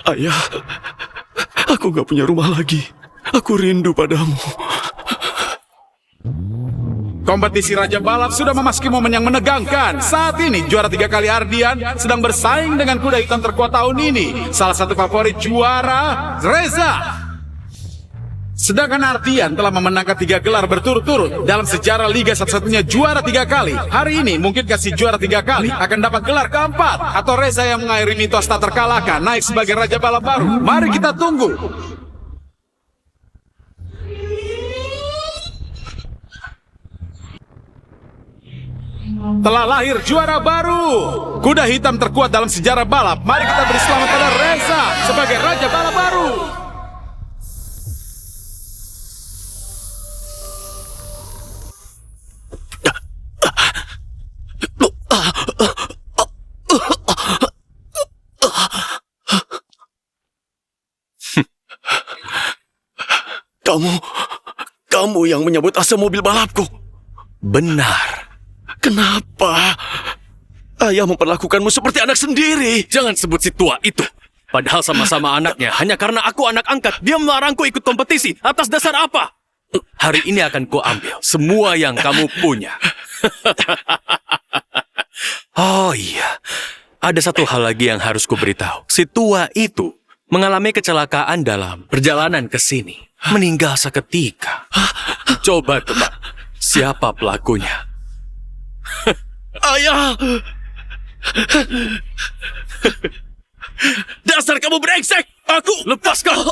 Ayah, aku gak punya rumah lagi. Aku rindu padamu. Kompetisi Raja Balap sudah memasuki momen yang menegangkan. Saat ini juara 3 kali Ardian sedang bersaing dengan kuda hitam terkuat tahun ini. Salah satu favorit juara, Reza. Sedangkan Ardian telah memenangkan 3 gelar berturut-turut dalam sejarah Liga satu-satunya juara 3 kali. Hari ini mungkin kasih juara 3 kali akan dapat gelar keempat. Atau Reza yang mengakhiri mitos tak terkalahkan naik sebagai Raja Balap baru. Mari kita tunggu. Telah lahir juara baru, kuda hitam terkuat dalam sejarah balap. Mari kita beri selamat pada Reza sebagai Raja Balap baru. Kamu yang menyambut asa mobil balapku. Benar. Kenapa? Ayah memperlakukanmu seperti anak sendiri. Jangan sebut si tua itu. Padahal sama-sama anaknya. Hanya karena aku anak angkat, dia melarangku ikut kompetisi. Atas dasar apa? Hari ini akan kuambil semua yang kamu punya. Oh iya. Ada satu hal lagi yang harus kuberitahu. Si tua itu mengalami kecelakaan dalam perjalanan ke sini. Meninggal seketika. Coba tebak, siapa pelakunya? Ayah! Dasar kamu brengsek! Aku... Lepaskan!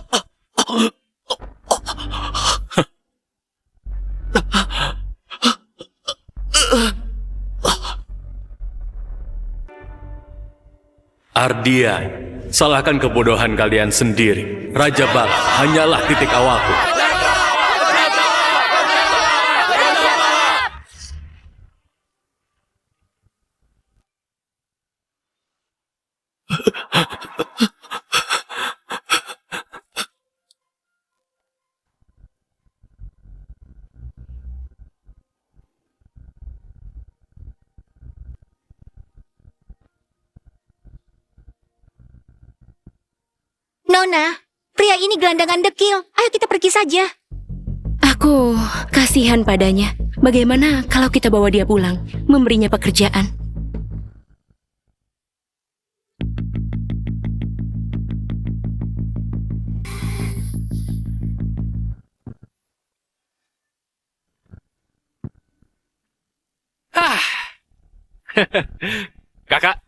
Ardian, salahkan kebodohan kalian sendiri. Raja Balap hanyalah titik awalku. Nona, pria ini gelandangan dekil. Ayo kita pergi saja. Aku kasihan padanya. Bagaimana kalau kita bawa dia pulang, memberinya pekerjaan? Kakak,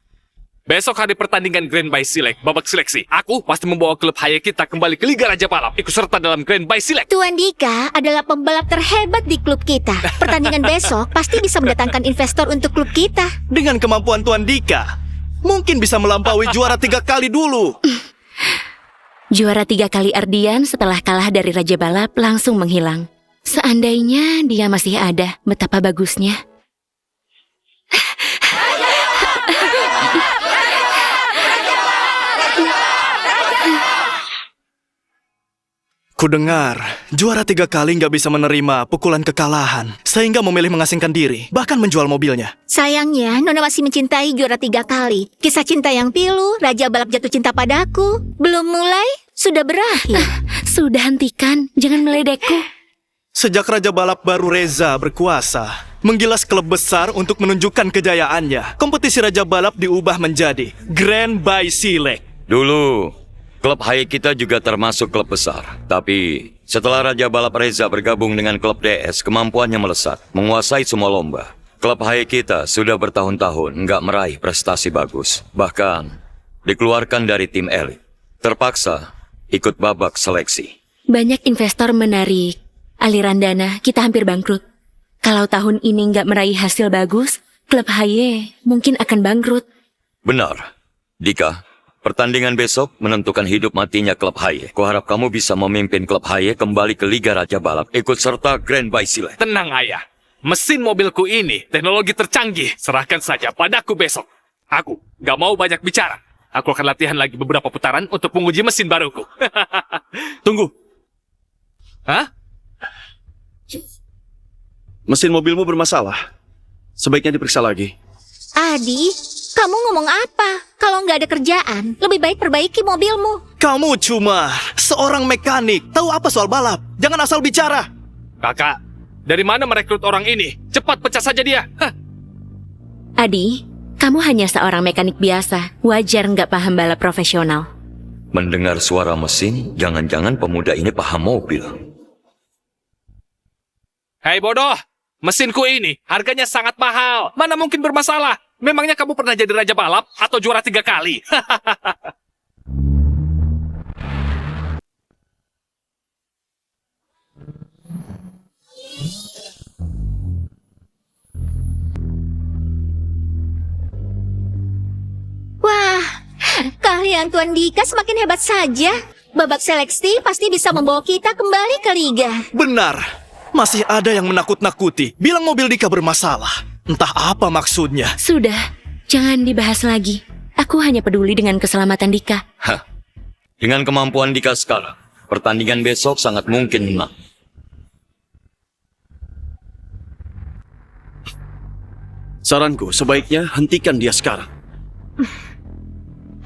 besok hari pertandingan Grand By Select, babak seleksi. Aku pasti membawa klub Haye kita kembali ke Liga Raja Balap, ikut serta dalam Grand By Select. Tuan Dika adalah pembalap terhebat di klub kita. Pertandingan besok pasti bisa mendatangkan investor untuk klub kita. Dengan kemampuan Tuan Dika, mungkin bisa melampaui juara 3 kali dulu. Juara 3 kali Ardian setelah kalah dari Raja Balap langsung menghilang. Seandainya dia masih ada, betapa bagusnya. Kudengar, juara 3 kali nggak bisa menerima pukulan kekalahan, sehingga memilih mengasingkan diri, bahkan menjual mobilnya. Sayangnya, Nona masih mencintai juara 3 kali. Kisah cinta yang pilu, Raja Balap jatuh cinta padaku. Belum mulai, sudah berakhir. Sudah hentikan, jangan meledekku. Sejak Raja Balap baru Reza berkuasa, menggilas klub besar untuk menunjukkan kejayaannya, kompetisi Raja Balap diubah menjadi Grand By Select. Dulu, klub Haye kita juga termasuk klub besar. Tapi setelah Raja Balap Reza bergabung dengan klub DS, kemampuannya melesat, menguasai semua lomba. Klub Haye kita sudah bertahun-tahun nggak meraih prestasi bagus. Bahkan dikeluarkan dari tim elit. Terpaksa ikut babak seleksi. Banyak investor menarik aliran dana, kita hampir bangkrut. Kalau tahun ini nggak meraih hasil bagus, klub Haye mungkin akan bangkrut. Benar, Dika. Pertandingan besok menentukan hidup matinya klub Haye. Kuharap kamu bisa memimpin klub Haye kembali ke Liga Raja Balap, ikut serta Grand By Select. Tenang ayah, mesin mobilku ini teknologi tercanggih. Serahkan saja padaku besok. Aku gak mau banyak bicara. Aku akan latihan lagi beberapa putaran untuk menguji mesin baruku. Tunggu, Hah? mesin mobilmu bermasalah. Sebaiknya diperiksa lagi. Adi, Kamu ngomong apa? Kalau nggak ada kerjaan, lebih baik perbaiki mobilmu. Kamu cuma seorang mekanik. Tahu apa soal balap? Jangan asal bicara. Kakak, dari mana merekrut orang ini? Cepat pecah saja dia. Hah. Adi, kamu hanya seorang mekanik biasa. Wajar nggak paham balap profesional. Mendengar suara mesin, jangan-jangan pemuda ini paham mobil. Hei bodoh, mesinku ini harganya sangat mahal. Mana mungkin bermasalah? Memangnya kamu pernah jadi raja balap atau juara 3 kali? Wah, kalian Tuan Dika semakin hebat saja. Babak seleksi pasti bisa membawa kita kembali ke liga. Benar. Masih ada yang menakut-nakuti. Bilang mobil Dika bermasalah. Entah apa maksudnya. Sudah, jangan dibahas lagi. Aku hanya peduli dengan keselamatan Dika. Hah. Dengan kemampuan Dika sekarang, pertandingan besok sangat mungkin menang. Saranku, sebaiknya hentikan dia sekarang.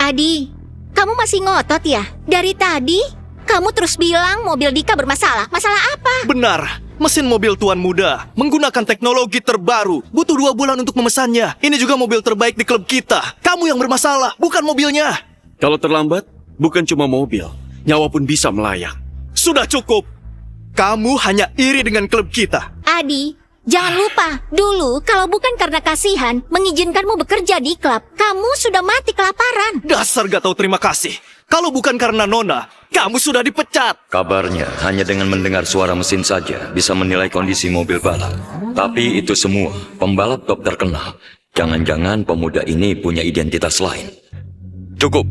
Adi, kamu masih ngotot ya? Dari tadi, kamu terus bilang mobil Dika bermasalah. Masalah apa? Benar. Mesin mobil tuan muda menggunakan teknologi terbaru. Butuh 2 bulan untuk memesannya. Ini juga mobil terbaik di klub kita. Kamu yang bermasalah, bukan mobilnya. Kalau terlambat, bukan cuma mobil, nyawa pun bisa melayang. Sudah cukup. Kamu hanya iri dengan klub kita. Adi, jangan lupa, dulu kalau bukan karena kasihan mengizinkanmu bekerja di klub, kamu sudah mati kelaparan. Dasar gak tahu terima kasih. Kalau bukan karena Nona, kamu sudah dipecat. Kabarnya hanya dengan mendengar suara mesin saja bisa menilai kondisi mobil balap. Tapi itu semua pembalap top terkenal. Jangan-jangan pemuda ini punya identitas lain. Cukup.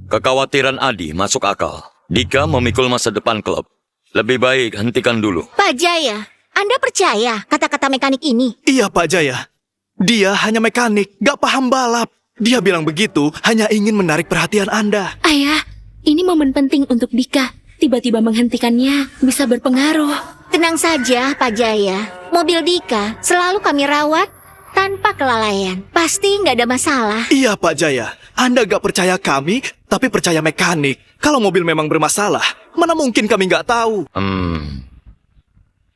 Kekhawatiran Adi masuk akal. Dika memikul masa depan klub. Lebih baik hentikan dulu. Pak Jaya, Anda percaya kata-kata mekanik ini? Iya Pak Jaya. Dia hanya mekanik, gak paham balap. Dia bilang begitu hanya ingin menarik perhatian Anda. Ayah, ini momen penting untuk Dika. Tiba-tiba menghentikannya bisa berpengaruh. Tenang saja, Pak Jaya. Mobil Dika selalu kami rawat tanpa kelalaian. Pasti nggak ada masalah. Iya Pak Jaya. Anda gak percaya kami, tapi percaya mekanik. Kalau mobil memang bermasalah, mana mungkin kami gak tahu.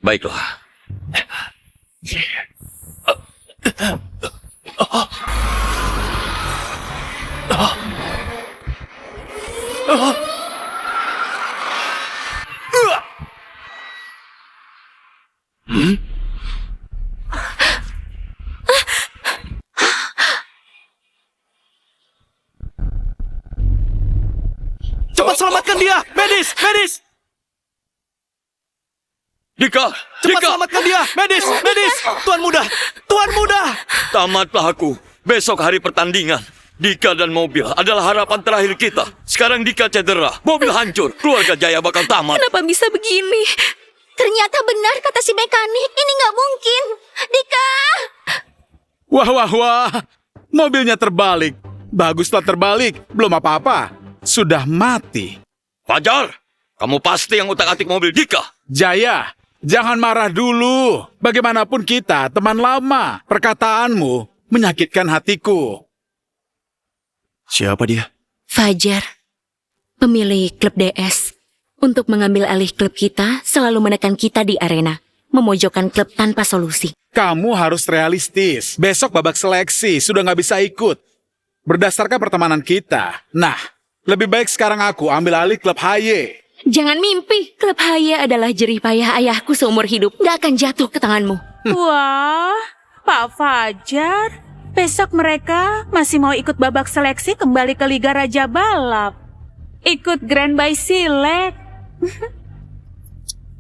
Baiklah. Cepat selamatkan dia! Medis! Medis! Dika! Cepat Dika! selamatkan dia! Medis! Medis! Tuan muda! Tuan muda! Tamatlah aku. Besok hari pertandingan. Dika dan mobil adalah harapan terakhir kita. Sekarang Dika cedera, mobil hancur, keluarga Jaya bakal tamat. Kenapa bisa begini? Ternyata benar kata si mekanik. Ini nggak mungkin. Dika! Wah, wah, wah. Mobilnya terbalik. Baguslah terbalik. Belum apa-apa. Sudah mati. Fajar, kamu pasti yang utak-atik mobil Dika. Jaya, jangan marah dulu. Bagaimanapun kita teman lama. Perkataanmu menyakitkan hatiku. Siapa dia? Fajar, pemilik klub DS. Untuk mengambil alih klub kita, selalu menekan kita di arena. Memojokkan klub tanpa solusi. Kamu harus realistis. Besok babak seleksi sudah nggak bisa ikut. Berdasarkan pertemanan kita. Nah, lebih baik sekarang aku ambil alih klub HY. Jangan mimpi, klub Haya adalah jerih payah ayahku seumur hidup. Gak akan jatuh ke tanganmu. Wah, Pak Fajar. Besok mereka masih mau ikut babak seleksi kembali ke Liga Raja Balap. Ikut Grand by Select.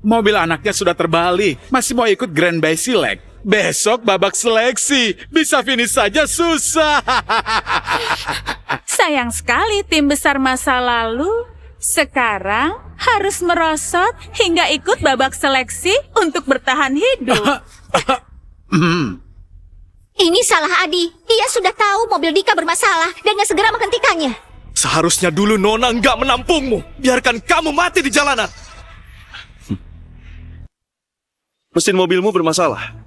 Mobil anaknya sudah terbalik. Masih mau ikut Grand by Select. Besok babak seleksi. Bisa finish saja susah. Sayang sekali tim besar masa lalu sekarang harus merosot hingga ikut babak seleksi untuk bertahan hidup. Ini salah Adi. Dia sudah tahu mobil Dika bermasalah dan nggak segera menghentikannya. Seharusnya dulu Nona nggak menampungmu. Biarkan kamu mati di jalanan. Mesin mobilmu bermasalah.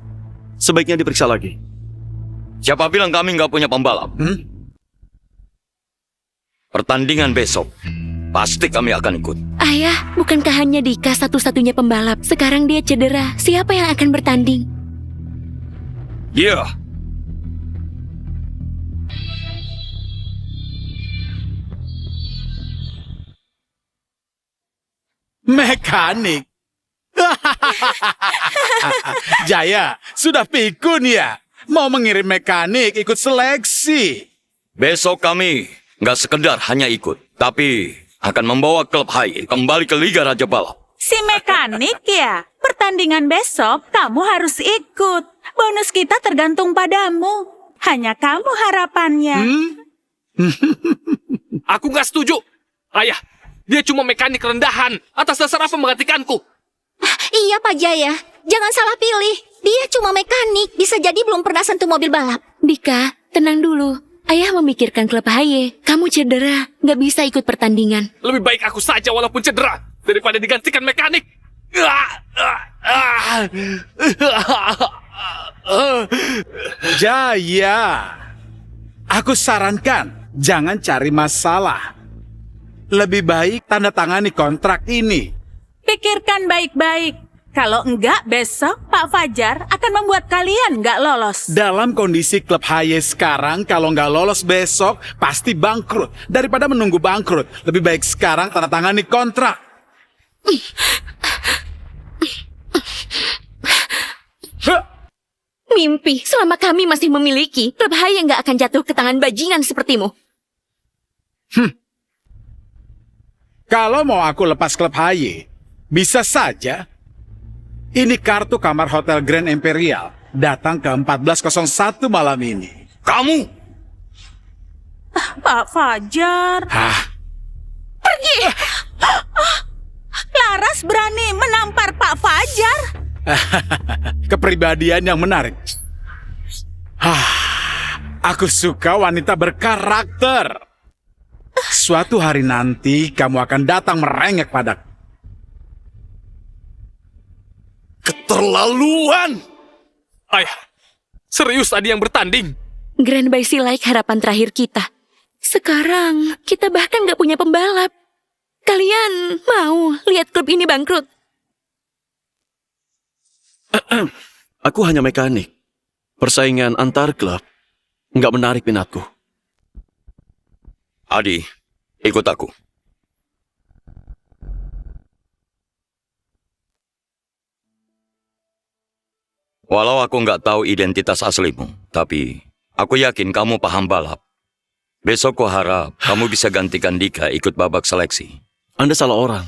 Sebaiknya diperiksa lagi. Siapa bilang kami nggak punya pembalap? Pertandingan besok, pasti kami akan ikut. Ayah, bukankah hanya Dika satu-satunya pembalap? Sekarang dia cedera. Siapa yang akan bertanding? Iya. Mekanik. Jaya, sudah pikun ya? Mau mengirim mekanik ikut seleksi. Besok kami nggak sekedar hanya ikut, tapi akan membawa klub HY kembali ke Liga Raja Balap. Si mekanik ya? Pertandingan besok kamu harus ikut. Bonus kita tergantung padamu. Hanya kamu harapannya. Aku nggak setuju. Ayah, dia cuma mekanik rendahan. Atas dasar apa menggantikanku? Iya, Pak Jaya. Jangan salah pilih. Dia cuma mekanik. Bisa jadi belum pernah sentuh mobil balap. Dika, tenang dulu. Ayah memikirkan klub HY. Kamu cedera, nggak bisa ikut pertandingan. Lebih baik aku saja walaupun cedera daripada digantikan mekanik. Jaya, aku sarankan jangan cari masalah. Lebih baik tanda tangani kontrak ini. Pikirkan baik-baik. Kalau enggak, besok Pak Fajar akan membuat kalian enggak lolos. Dalam kondisi klub HY sekarang, kalau nggak lolos besok, pasti bangkrut. Daripada menunggu bangkrut, lebih baik sekarang tanda tangani kontrak. Mimpi, selama kami masih memiliki, klub HY nggak akan jatuh ke tangan bajingan sepertimu. Kalau mau aku lepas klub HY, bisa saja. Ini kartu kamar Hotel Grand Imperial. Datang ke 1401 malam ini. Kamu? Pak Fajar. Hah? Pergi! Laras berani menampar Pak Fajar. Kepribadian yang menarik. Aku suka wanita berkarakter. Suatu hari nanti kamu akan datang merengek padaku. Keterlaluan! Ayah, serius tadi yang bertanding? Grand Bay Silek harapan terakhir kita. Sekarang, kita bahkan nggak punya pembalap. Kalian mau lihat klub ini bangkrut? Aku hanya mekanik. Persaingan antar klub nggak menarik minatku. Adi, ikut aku. Walau aku nggak tahu identitas aslimu, tapi aku yakin kamu paham balap. Besok ku harap kamu bisa gantikan Dika ikut babak seleksi. Anda salah orang.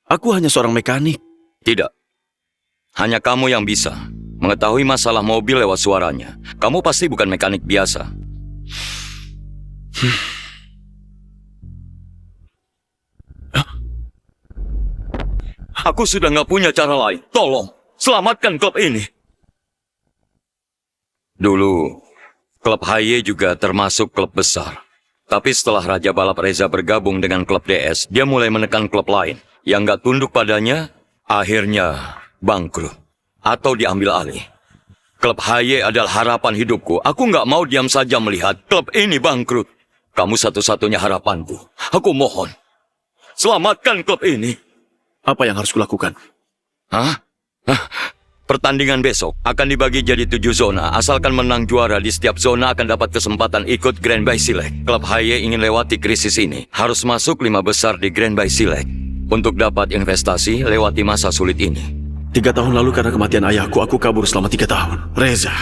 Aku hanya seorang mekanik. Tidak. Hanya kamu yang bisa mengetahui masalah mobil lewat suaranya. Kamu pasti bukan mekanik biasa. Aku sudah nggak punya cara lain. Tolong, selamatkan klub ini. Dulu, klub HY juga termasuk klub besar. Tapi setelah Raja Balap Reza bergabung dengan klub DS, dia mulai menekan klub lain. Yang nggak tunduk padanya, akhirnya bangkrut. Atau diambil alih. Klub HY adalah harapan hidupku. Aku nggak mau diam saja melihat klub ini bangkrut. Kamu satu-satunya harapanku. Aku mohon, selamatkan klub ini. Apa yang harus kulakukan? Hah? Pertandingan besok akan dibagi jadi 7 zona. Asalkan menang juara di setiap zona akan dapat kesempatan ikut Grand Bay Silek. Klub HY ingin lewati krisis ini, harus masuk 5 besar di Grand Bay Silek. Untuk dapat investasi, lewati masa sulit ini. 3 tahun lalu karena kematian ayahku, aku kabur selama 3 tahun. Reza,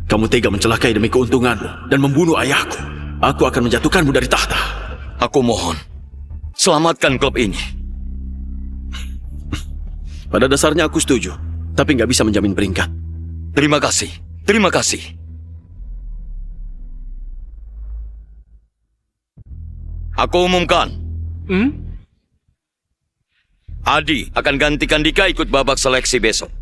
kamu tega mencelakai demi keuntunganmu dan membunuh ayahku. Aku akan menjatuhkanmu dari tahta. Aku mohon, selamatkan klub ini. Pada dasarnya aku setuju, tapi nggak bisa menjamin peringkat. Terima kasih, terima kasih. Aku umumkan. Adi akan gantikan Dika ikut babak seleksi besok.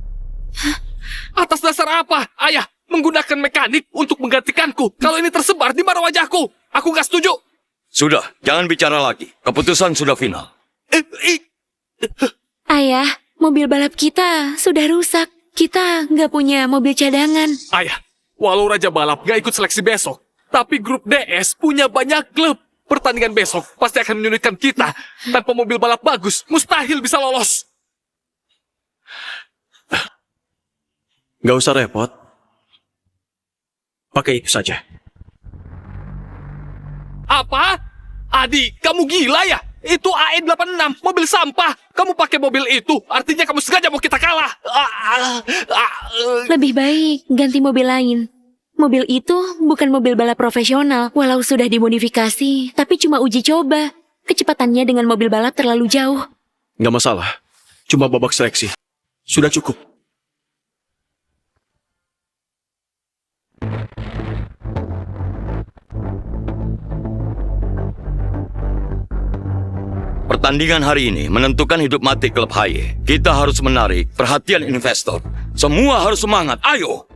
Atas dasar apa? Ayah, menggunakan mekanik untuk menggantikanku. Kalau ini tersebar di mana wajahku, aku nggak setuju. Sudah, jangan bicara lagi. Keputusan sudah final. Ayah, mobil balap kita sudah rusak. Kita nggak punya mobil cadangan. Ayah, Walau Raja Balap gak ikut seleksi besok, tapi grup DS punya banyak klub. Pertandingan besok pasti akan menyulitkan kita. Tanpa mobil balap bagus, mustahil bisa lolos. Gak usah repot. Pakai itu saja. Apa? Adi, kamu gila ya? Itu AE86, mobil sampah. Kamu pakai mobil itu, artinya kamu sengaja mau kita kalah. Lebih baik ganti mobil lain. Mobil itu bukan mobil balap profesional. Walau sudah dimodifikasi, tapi cuma uji coba. Kecepatannya dengan mobil balap terlalu jauh. Gak masalah. Cuma babak seleksi. Sudah cukup. Pertandingan hari ini menentukan hidup mati klub HY. Kita harus menarik perhatian investor. Semua harus semangat, ayo!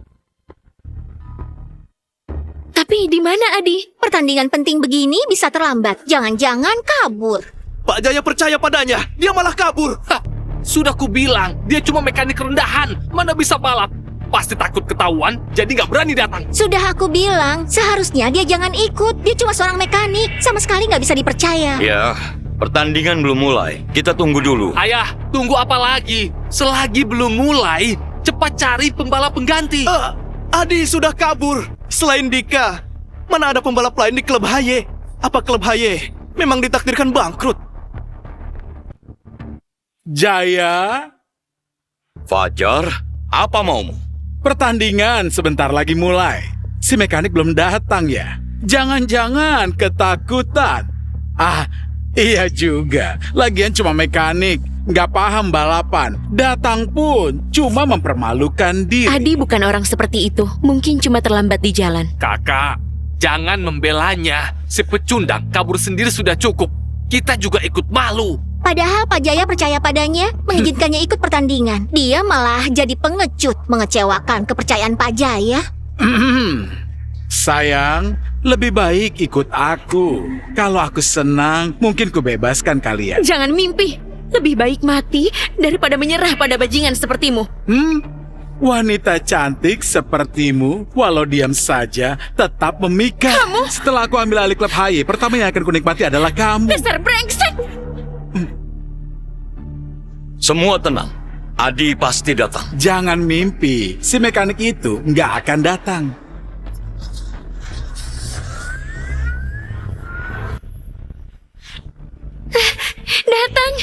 Tapi di mana Adi? Pertandingan penting begini bisa terlambat. Jangan-jangan kabur. Pak Jaya percaya padanya, dia malah kabur. Hah, sudah kubilang, dia cuma mekanik rendahan. Mana bisa balap? Pasti takut ketahuan, jadi nggak berani datang. Sudah aku bilang, seharusnya dia jangan ikut. Dia cuma seorang mekanik, sama sekali nggak bisa dipercaya. Ya, pertandingan belum mulai. Kita tunggu dulu. Ayah, tunggu apa lagi? Selagi belum mulai, cepat cari pembalap pengganti. Adi sudah kabur. Selain Dika, mana ada pembalap lain di klub HY? Apa klub HY memang ditakdirkan bangkrut? Jaya, Fajar, apa maumu? pertandingan sebentar lagi mulai. Si mekanik belum datang ya? Jangan-jangan ketakutan. Ah, iya juga. Lagian cuma mekanik, nggak paham balapan. Datang pun cuma mempermalukan diri. Adi bukan orang seperti itu. Mungkin cuma terlambat di jalan. Kakak, jangan membelanya. Si pecundang kabur sendiri sudah cukup. Kita juga ikut malu. Padahal Pak Jaya percaya padanya, mengizinkannya ikut pertandingan. Dia malah jadi pengecut, mengecewakan kepercayaan Pak Jaya. Sayang, lebih baik ikut aku. Kalau aku senang, mungkin ku bebaskan kalian. Jangan mimpi. Lebih baik mati daripada menyerah pada bajingan sepertimu. Wanita cantik sepertimu, walau diam saja, tetap memikat. Kamu? Setelah aku ambil alih klub HY, pertama yang akan kunikmati adalah kamu. Dasar brengsek! Semua tenang. Adi pasti datang. Jangan mimpi, si mekanik itu nggak akan datang. Datang!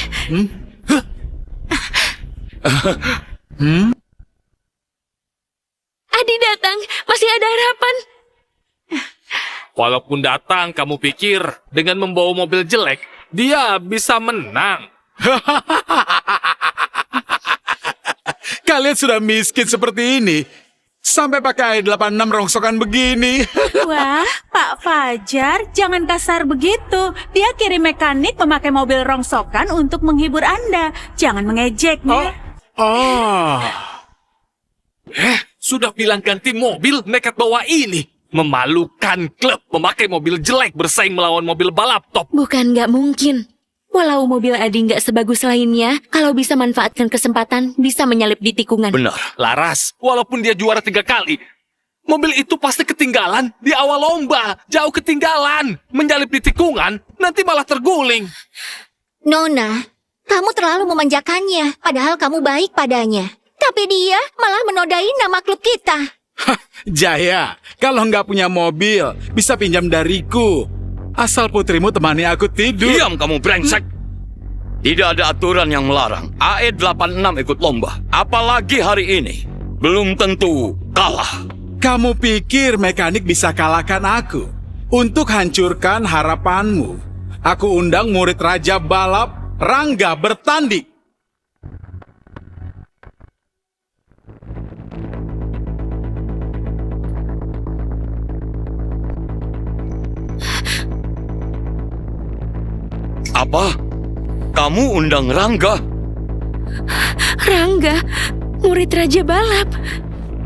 Adi datang, masih ada harapan. Walaupun datang, kamu pikir dengan membawa mobil jelek, dia bisa menang. Kalian sudah miskin seperti ini, sampai pakai 86 rongsokan begini. Wah, Pak Fajar, jangan kasar begitu. Dia kirim mekanik memakai mobil rongsokan untuk menghibur Anda. Jangan mengejeknya. Sudah bilang ganti mobil, nekat bawa ini. Memalukan klub memakai mobil jelek bersaing melawan mobil balap top. Bukan nggak mungkin. Walau mobil Adi nggak sebagus lainnya, kalau bisa manfaatkan kesempatan, bisa menyalip di tikungan. Benar. Laras, walaupun dia juara 3 kali, mobil itu pasti ketinggalan di awal lomba. Jauh ketinggalan. Menyalip di tikungan, nanti malah terguling. Nona, kamu terlalu memanjakannya, padahal kamu baik padanya. Tapi dia malah menodai nama klub kita. Jaya, kalau nggak punya mobil, bisa pinjam dariku. Asal putrimu temani aku tidur. Diam kamu brengsek. Tidak ada aturan yang melarang AE86 ikut lomba. Apalagi hari ini. Belum tentu kalah. Kamu pikir mekanik bisa kalahkan aku? Untuk hancurkan harapanmu, aku undang murid Raja Balap, Rangga, bertanding. Apa? Kamu undang Rangga? Rangga, murid Raja Balap,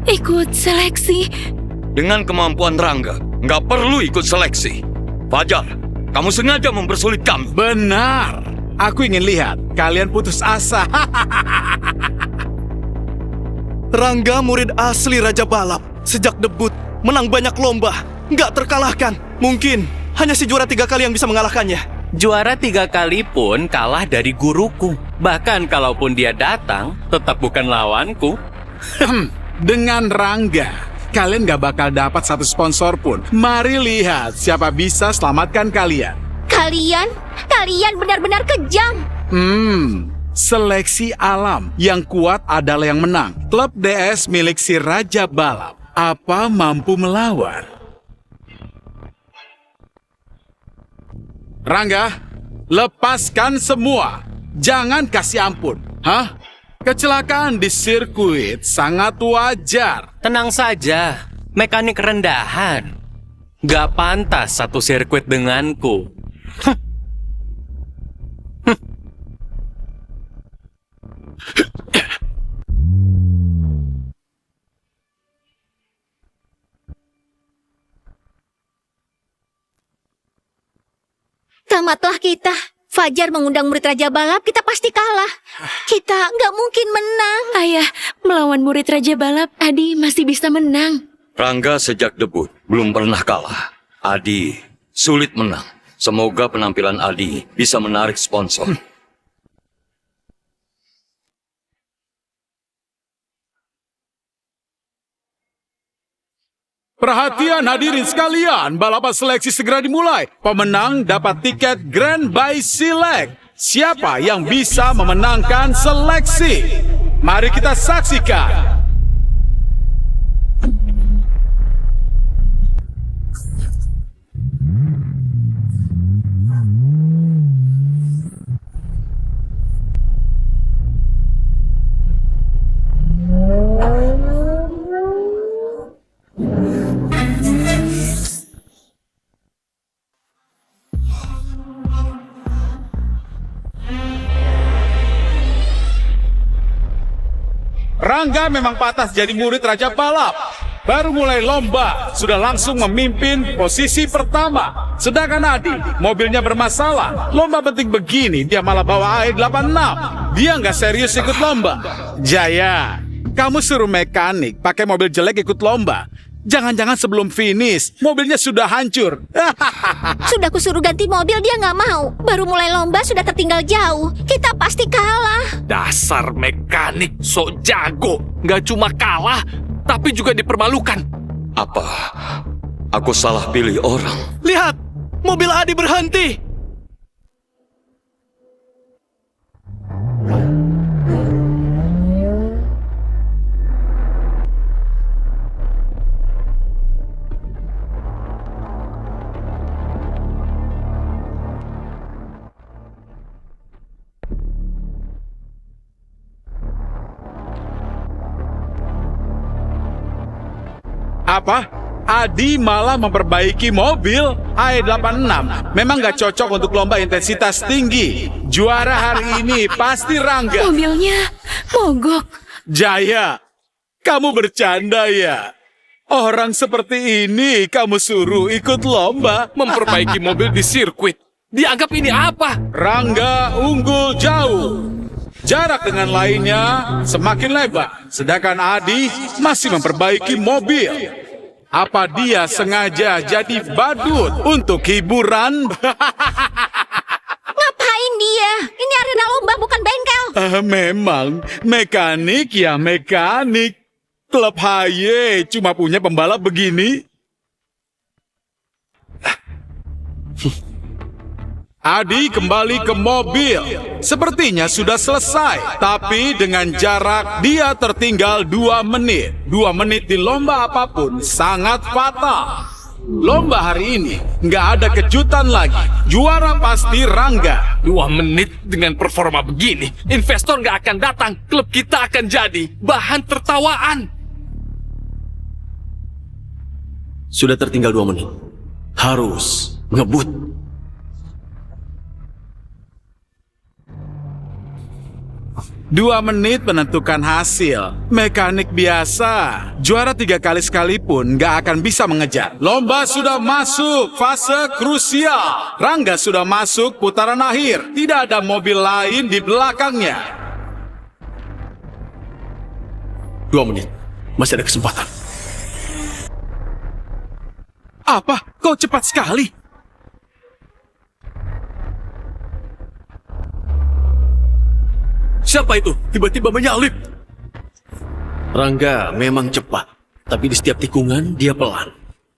ikut seleksi. Dengan kemampuan Rangga, nggak perlu ikut seleksi. Fajar, kamu sengaja mempersulit kami. Benar. Aku ingin lihat kalian putus asa. Rangga murid asli Raja Balap. Sejak debut, menang banyak lomba, nggak terkalahkan. Mungkin hanya si juara 3 kali yang bisa mengalahkannya. Juara 3 kali pun kalah dari guruku. Bahkan kalaupun dia datang, tetap bukan lawanku. Dengan Rangga, kalian gak bakal dapat satu sponsor pun. Mari lihat siapa bisa selamatkan kalian. Kalian benar-benar kejam. Seleksi alam yang kuat adalah yang menang. Klub DS milik si Raja Balap. Apa mampu melawan? Rangga, lepaskan semua. Jangan kasih ampun. Hah? Kecelakaan di sirkuit sangat wajar. Tenang saja, mekanik rendahan. Gak pantas satu sirkuit denganku. Tamatlah kita. Fajar mengundang murid Raja Balap, kita pasti kalah. Kita nggak mungkin menang. Ayah, melawan murid Raja Balap, Adi masih bisa menang. Rangga sejak debut belum pernah kalah. Adi sulit menang. Semoga penampilan Adi bisa menarik sponsor. Perhatian hadirin sekalian, balapan seleksi segera dimulai. Pemenang dapat tiket Grand by Select. Siapa yang bisa memenangkan seleksi? Mari kita saksikan. Rangga memang pantas jadi murid Raja Balap. Baru mulai lomba, sudah langsung memimpin posisi pertama. Sedangkan Adi, mobilnya bermasalah. Lomba penting begini, dia malah bawa AE86. Dia nggak serius ikut lomba. Jaya, kamu suruh mekanik pakai mobil jelek ikut lomba. Jangan-jangan sebelum finish, mobilnya sudah hancur. Sudah kusuruh ganti mobil, dia nggak mau. Baru mulai lomba sudah tertinggal jauh. Kita pasti kalah. Dasar mekanik sok jago. Gak cuma kalah, tapi juga dipermalukan. Apa? Aku salah pilih orang. Lihat, mobil Adi berhenti. Apa? Adi malah memperbaiki mobil AE86. Memang gak cocok untuk lomba intensitas tinggi. Juara hari ini pasti Rangga. Mobilnya mogok. Jaya, kamu bercanda ya? Orang seperti ini kamu suruh ikut lomba? Memperbaiki mobil di sirkuit. Dianggap ini apa? Rangga unggul jauh. Jarak dengan lainnya semakin lebar. Sedangkan Adi masih memperbaiki mobil. Apa dia sengaja jadi badut untuk hiburan? Ngapain dia? Ini arena lomba bukan bengkel. Memang, mekanik ya mekanik. Klub HY cuma punya pembalap begini. Adi kembali ke mobil. Sepertinya sudah selesai. Tapi dengan jarak dia tertinggal 2 menit. 2 menit di lomba apapun sangat fatal. Lomba hari ini nggak ada kejutan lagi. Juara pasti Rangga. 2 menit dengan performa begini. Investor nggak akan datang. Klub kita akan jadi bahan tertawaan. Sudah tertinggal 2 menit. Harus ngebut. Dua menit menentukan hasil. Mekanik biasa, juara 3 kali sekalipun gak akan bisa mengejar. Lomba sudah masuk fase krusial. Rangga sudah masuk putaran akhir. Tidak ada mobil lain di belakangnya. 2 menit. Masih ada kesempatan. Apa? Kau cepat sekali. Siapa itu? Tiba-tiba menyalip. Rangga memang cepat, tapi di setiap tikungan dia pelan.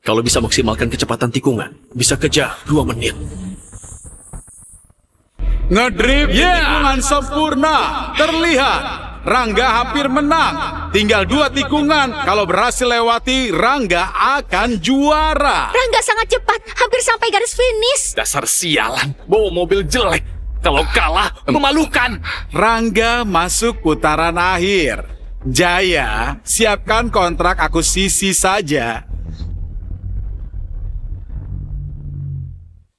Kalau bisa maksimalkan kecepatan tikungan, bisa kejar 2 menit. Ngedrip tikungan sempurna. Terlihat Rangga hampir menang. Tinggal 2 tikungan. Kalau berhasil lewati, Rangga akan juara. Rangga sangat cepat, hampir sampai garis finish. Dasar sialan, bawa mobil jelek. Kalau kalah, memalukan. Rangga masuk putaran akhir. Jaya, siapkan kontrak akuisisi saja.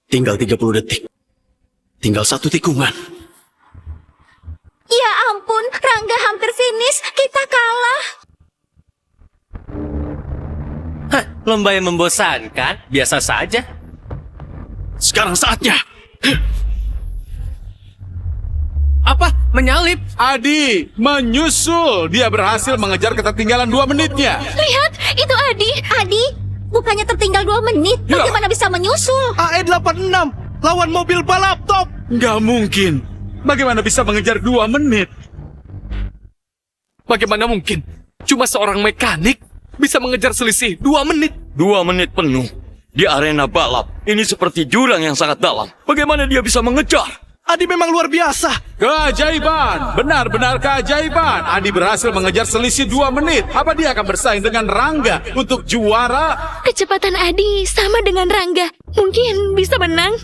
Tinggal 30 detik. Tinggal 1 tikungan. Ya ampun, Rangga hampir finish. Kita kalah. Hah, lomba yang membosankan. Biasa saja. Sekarang saatnya. Apa? Menyalip? Adi menyusul. Dia berhasil mengejar ketertinggalan 2 menitnya. Lihat, itu Adi. Adi, bukannya tertinggal 2 menit. Bagaimana bisa menyusul? AE86 lawan mobil balap top. Nggak mungkin. Bagaimana bisa mengejar 2 menit? Bagaimana mungkin? Cuma seorang mekanik bisa mengejar selisih 2 menit. 2 menit penuh di arena balap. Ini seperti jurang yang sangat dalam. Bagaimana dia bisa mengejar? Adi memang luar biasa. Keajaiban, benar-benar keajaiban. Adi berhasil mengejar selisih 2 menit. Apa dia akan bersaing dengan Rangga untuk juara? Kecepatan Adi sama dengan Rangga. Mungkin bisa menang.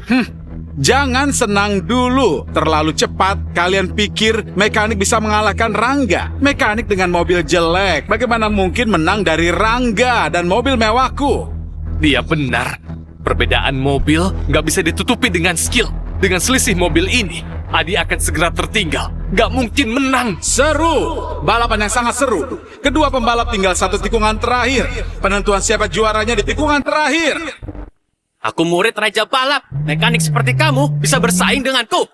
Jangan senang dulu. Terlalu cepat. Kalian pikir mekanik bisa mengalahkan Rangga? Mekanik dengan mobil jelek, bagaimana mungkin menang dari Rangga dan mobil mewahku? Dia benar. Perbedaan mobil nggak bisa ditutupi dengan skill. Dengan selisih mobil ini, Adi akan segera tertinggal. Nggak mungkin menang. Seru. Balapan yang sangat seru. Kedua pembalap tinggal 1 tikungan terakhir. Penentuan siapa juaranya di tikungan terakhir. Aku murid Raja Balap. Mekanik seperti kamu bisa bersaing denganku.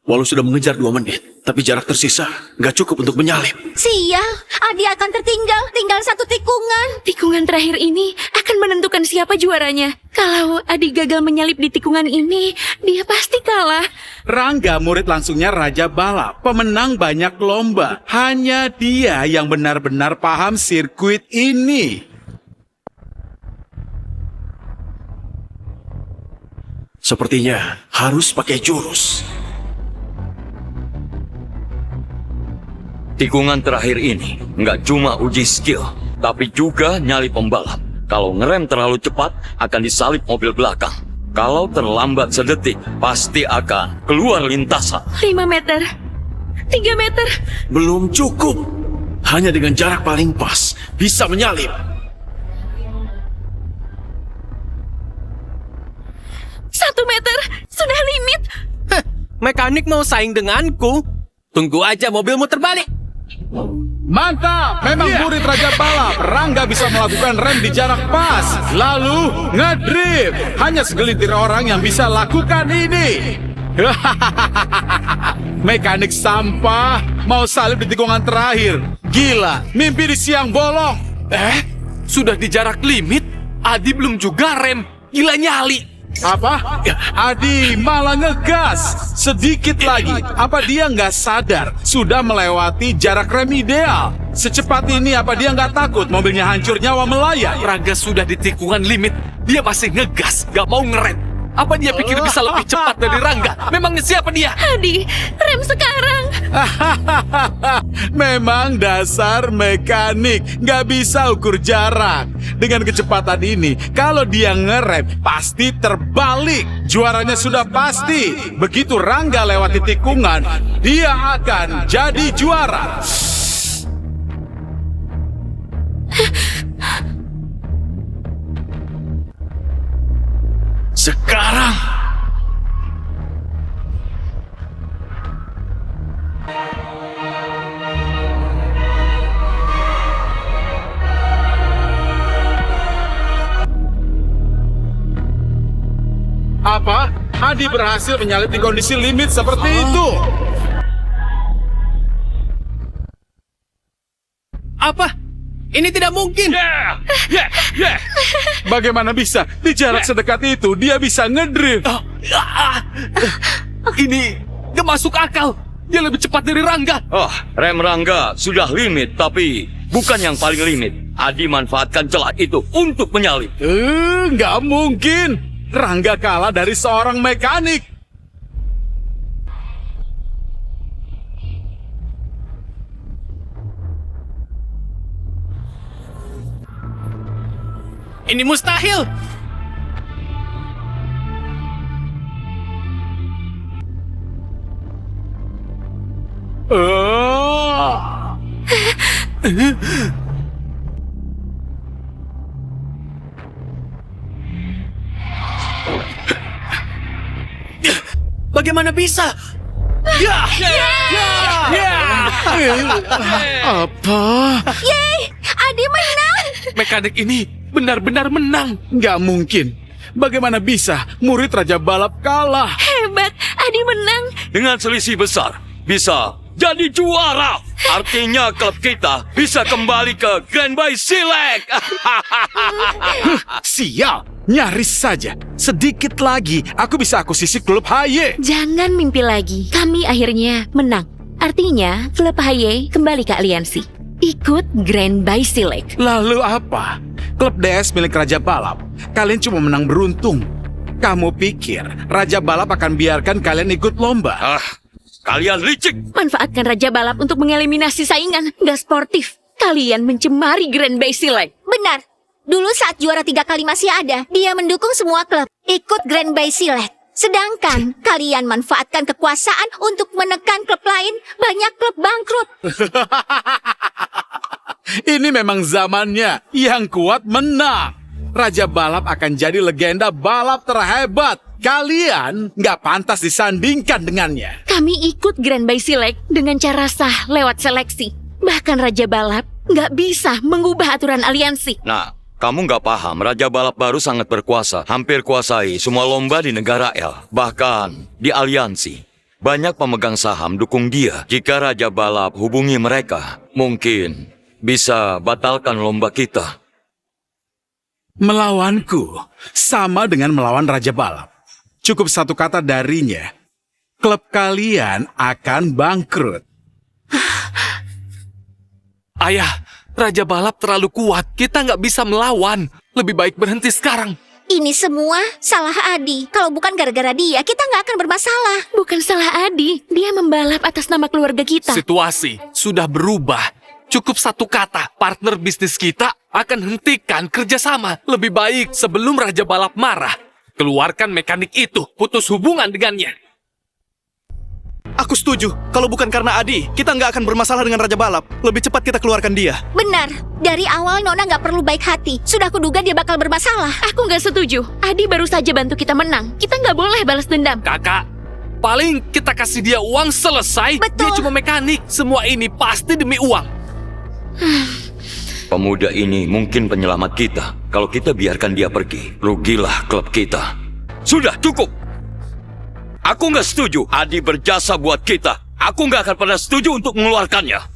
Walau sudah mengejar 2 menit, tapi jarak tersisa nggak cukup untuk menyalip. Sial, Adi akan tertinggal. Tinggal 1 tikungan. Tikungan terakhir ini akan menentukan siapa juaranya. Kalau Adi gagal menyalip di tikungan ini, dia pasti kalah. Rangga murid langsungnya Raja Balap. Pemenang banyak lomba. Hanya dia yang benar-benar paham sirkuit ini. Sepertinya harus pakai jurus. Tikungan terakhir ini nggak cuma uji skill, tapi juga nyali pembalap. Kalau ngerem terlalu cepat, akan disalip mobil belakang. Kalau terlambat sedetik, pasti akan keluar lintasan. 5 meter. 3 meter. Belum cukup. Hanya dengan jarak paling pas, bisa menyalip. 1 meter. Sudah limit. Heh, mekanik mau saing denganku. Tunggu aja mobilmu terbalik. Mantap, memang murid Raja Balap. Rangga bisa melakukan rem di jarak pas, lalu ngedrift. Hanya segelintir orang yang bisa lakukan ini. Mekanik sampah mau salip di tikungan terakhir. Gila, mimpi di siang bolong. Sudah di jarak limit, Adi belum juga rem. Gila nyali. Apa? Adi malah ngegas. Sedikit lagi. Apa dia nggak sadar sudah melewati jarak rem ideal? Secepat ini apa dia nggak takut mobilnya hancur nyawa melayang? Rangga sudah di tikungan limit. Dia masih ngegas, gak mau ngerem. Apa dia pikir bisa lebih cepat dari Rangga? Memangnya siapa dia? Adi, rem sekarang. Memang dasar mekanik nggak bisa ukur jarak. Dengan kecepatan ini, kalau dia ngerem pasti terbalik. Juaranya sudah pasti. Begitu Rangga lewati tikungan, dia akan jadi juara. Sekarang. Apa? Adi berhasil menyalip di kondisi limit seperti itu. Apa? Ini tidak mungkin. Bagaimana bisa? Di jarak sedekat itu dia bisa ngedrift. Ini gak masuk akal. Dia lebih cepat dari Rangga. Rem Rangga sudah limit, tapi bukan yang paling limit. Adi manfaatkan celah itu untuk menyalip. Nggak mungkin. Rangga kalah dari seorang mekanik. Ini mustahil. Bagaimana bisa? Apa? Yeay, Adi menang. Mekanik ini benar-benar menang. Nggak mungkin. Bagaimana bisa murid Raja Balap kalah? Hebat, Adi menang. Dengan selisih besar, bisa jadi juara. Artinya klub kita bisa kembali ke Grand Bay Silek. Sial, nyaris saja. Sedikit lagi, aku bisa akuisisi klub HY. Jangan mimpi lagi. Kami akhirnya menang. Artinya, klub HY kembali ke aliansi. Ikut Grand Bay Silek. Lalu apa? Klub DS milik Raja Balap. Kalian cuma menang beruntung. Kamu pikir Raja Balap akan biarkan kalian ikut lomba? Kalian licik. Manfaatkan Raja Balap untuk mengeliminasi saingan. Gak sportif. Kalian mencemari Grand Bay Silek. Benar. Dulu saat juara 3 kali masih ada, dia mendukung semua klub. Ikut Grand Bay Silek. Sedangkan kalian manfaatkan kekuasaan untuk menekan klub lain. Banyak klub bangkrut. Ini memang zamannya. Yang kuat menang. Raja Balap akan jadi legenda balap terhebat. Kalian nggak pantas disandingkan dengannya. Kami ikut Grand Bay Silek dengan cara sah lewat seleksi. Bahkan Raja Balap nggak bisa mengubah aturan aliansi. Nah, kamu nggak paham, Raja Balap baru sangat berkuasa. Hampir kuasai semua lomba di negara L. Bahkan di aliansi. Banyak pemegang saham dukung dia. Jika Raja Balap hubungi mereka, mungkin bisa batalkan lomba kita. Melawanku sama dengan melawan Raja Balap. Cukup satu kata darinya. Klub kalian akan bangkrut. Ayah, Raja Balap terlalu kuat. Kita nggak bisa melawan. Lebih baik berhenti sekarang. Ini semua salah Adi. Kalau bukan gara-gara dia, kita nggak akan bermasalah. Bukan salah Adi. Dia membalap atas nama keluarga kita. Situasi sudah berubah. Cukup satu kata, partner bisnis kita akan hentikan kerjasama. Lebih baik sebelum Raja Balap marah, keluarkan mekanik itu, putus hubungan dengannya. Aku setuju. Kalau bukan karena Adi, kita nggak akan bermasalah dengan Raja Balap. Lebih cepat kita keluarkan dia. Benar. Dari awal Nona nggak perlu baik hati. Sudah kuduga dia bakal bermasalah. Aku nggak setuju. Adi baru saja bantu kita menang. Kita nggak boleh balas dendam. Kakak, paling kita kasih dia uang selesai. Betul. Dia cuma mekanik. Semua ini pasti demi uang. Pemuda ini mungkin penyelamat kita. Kalau kita biarkan dia pergi, rugilah klub kita. Sudah cukup. Aku nggak setuju Adi berjasa buat kita. Aku nggak akan pernah setuju untuk mengeluarkannya.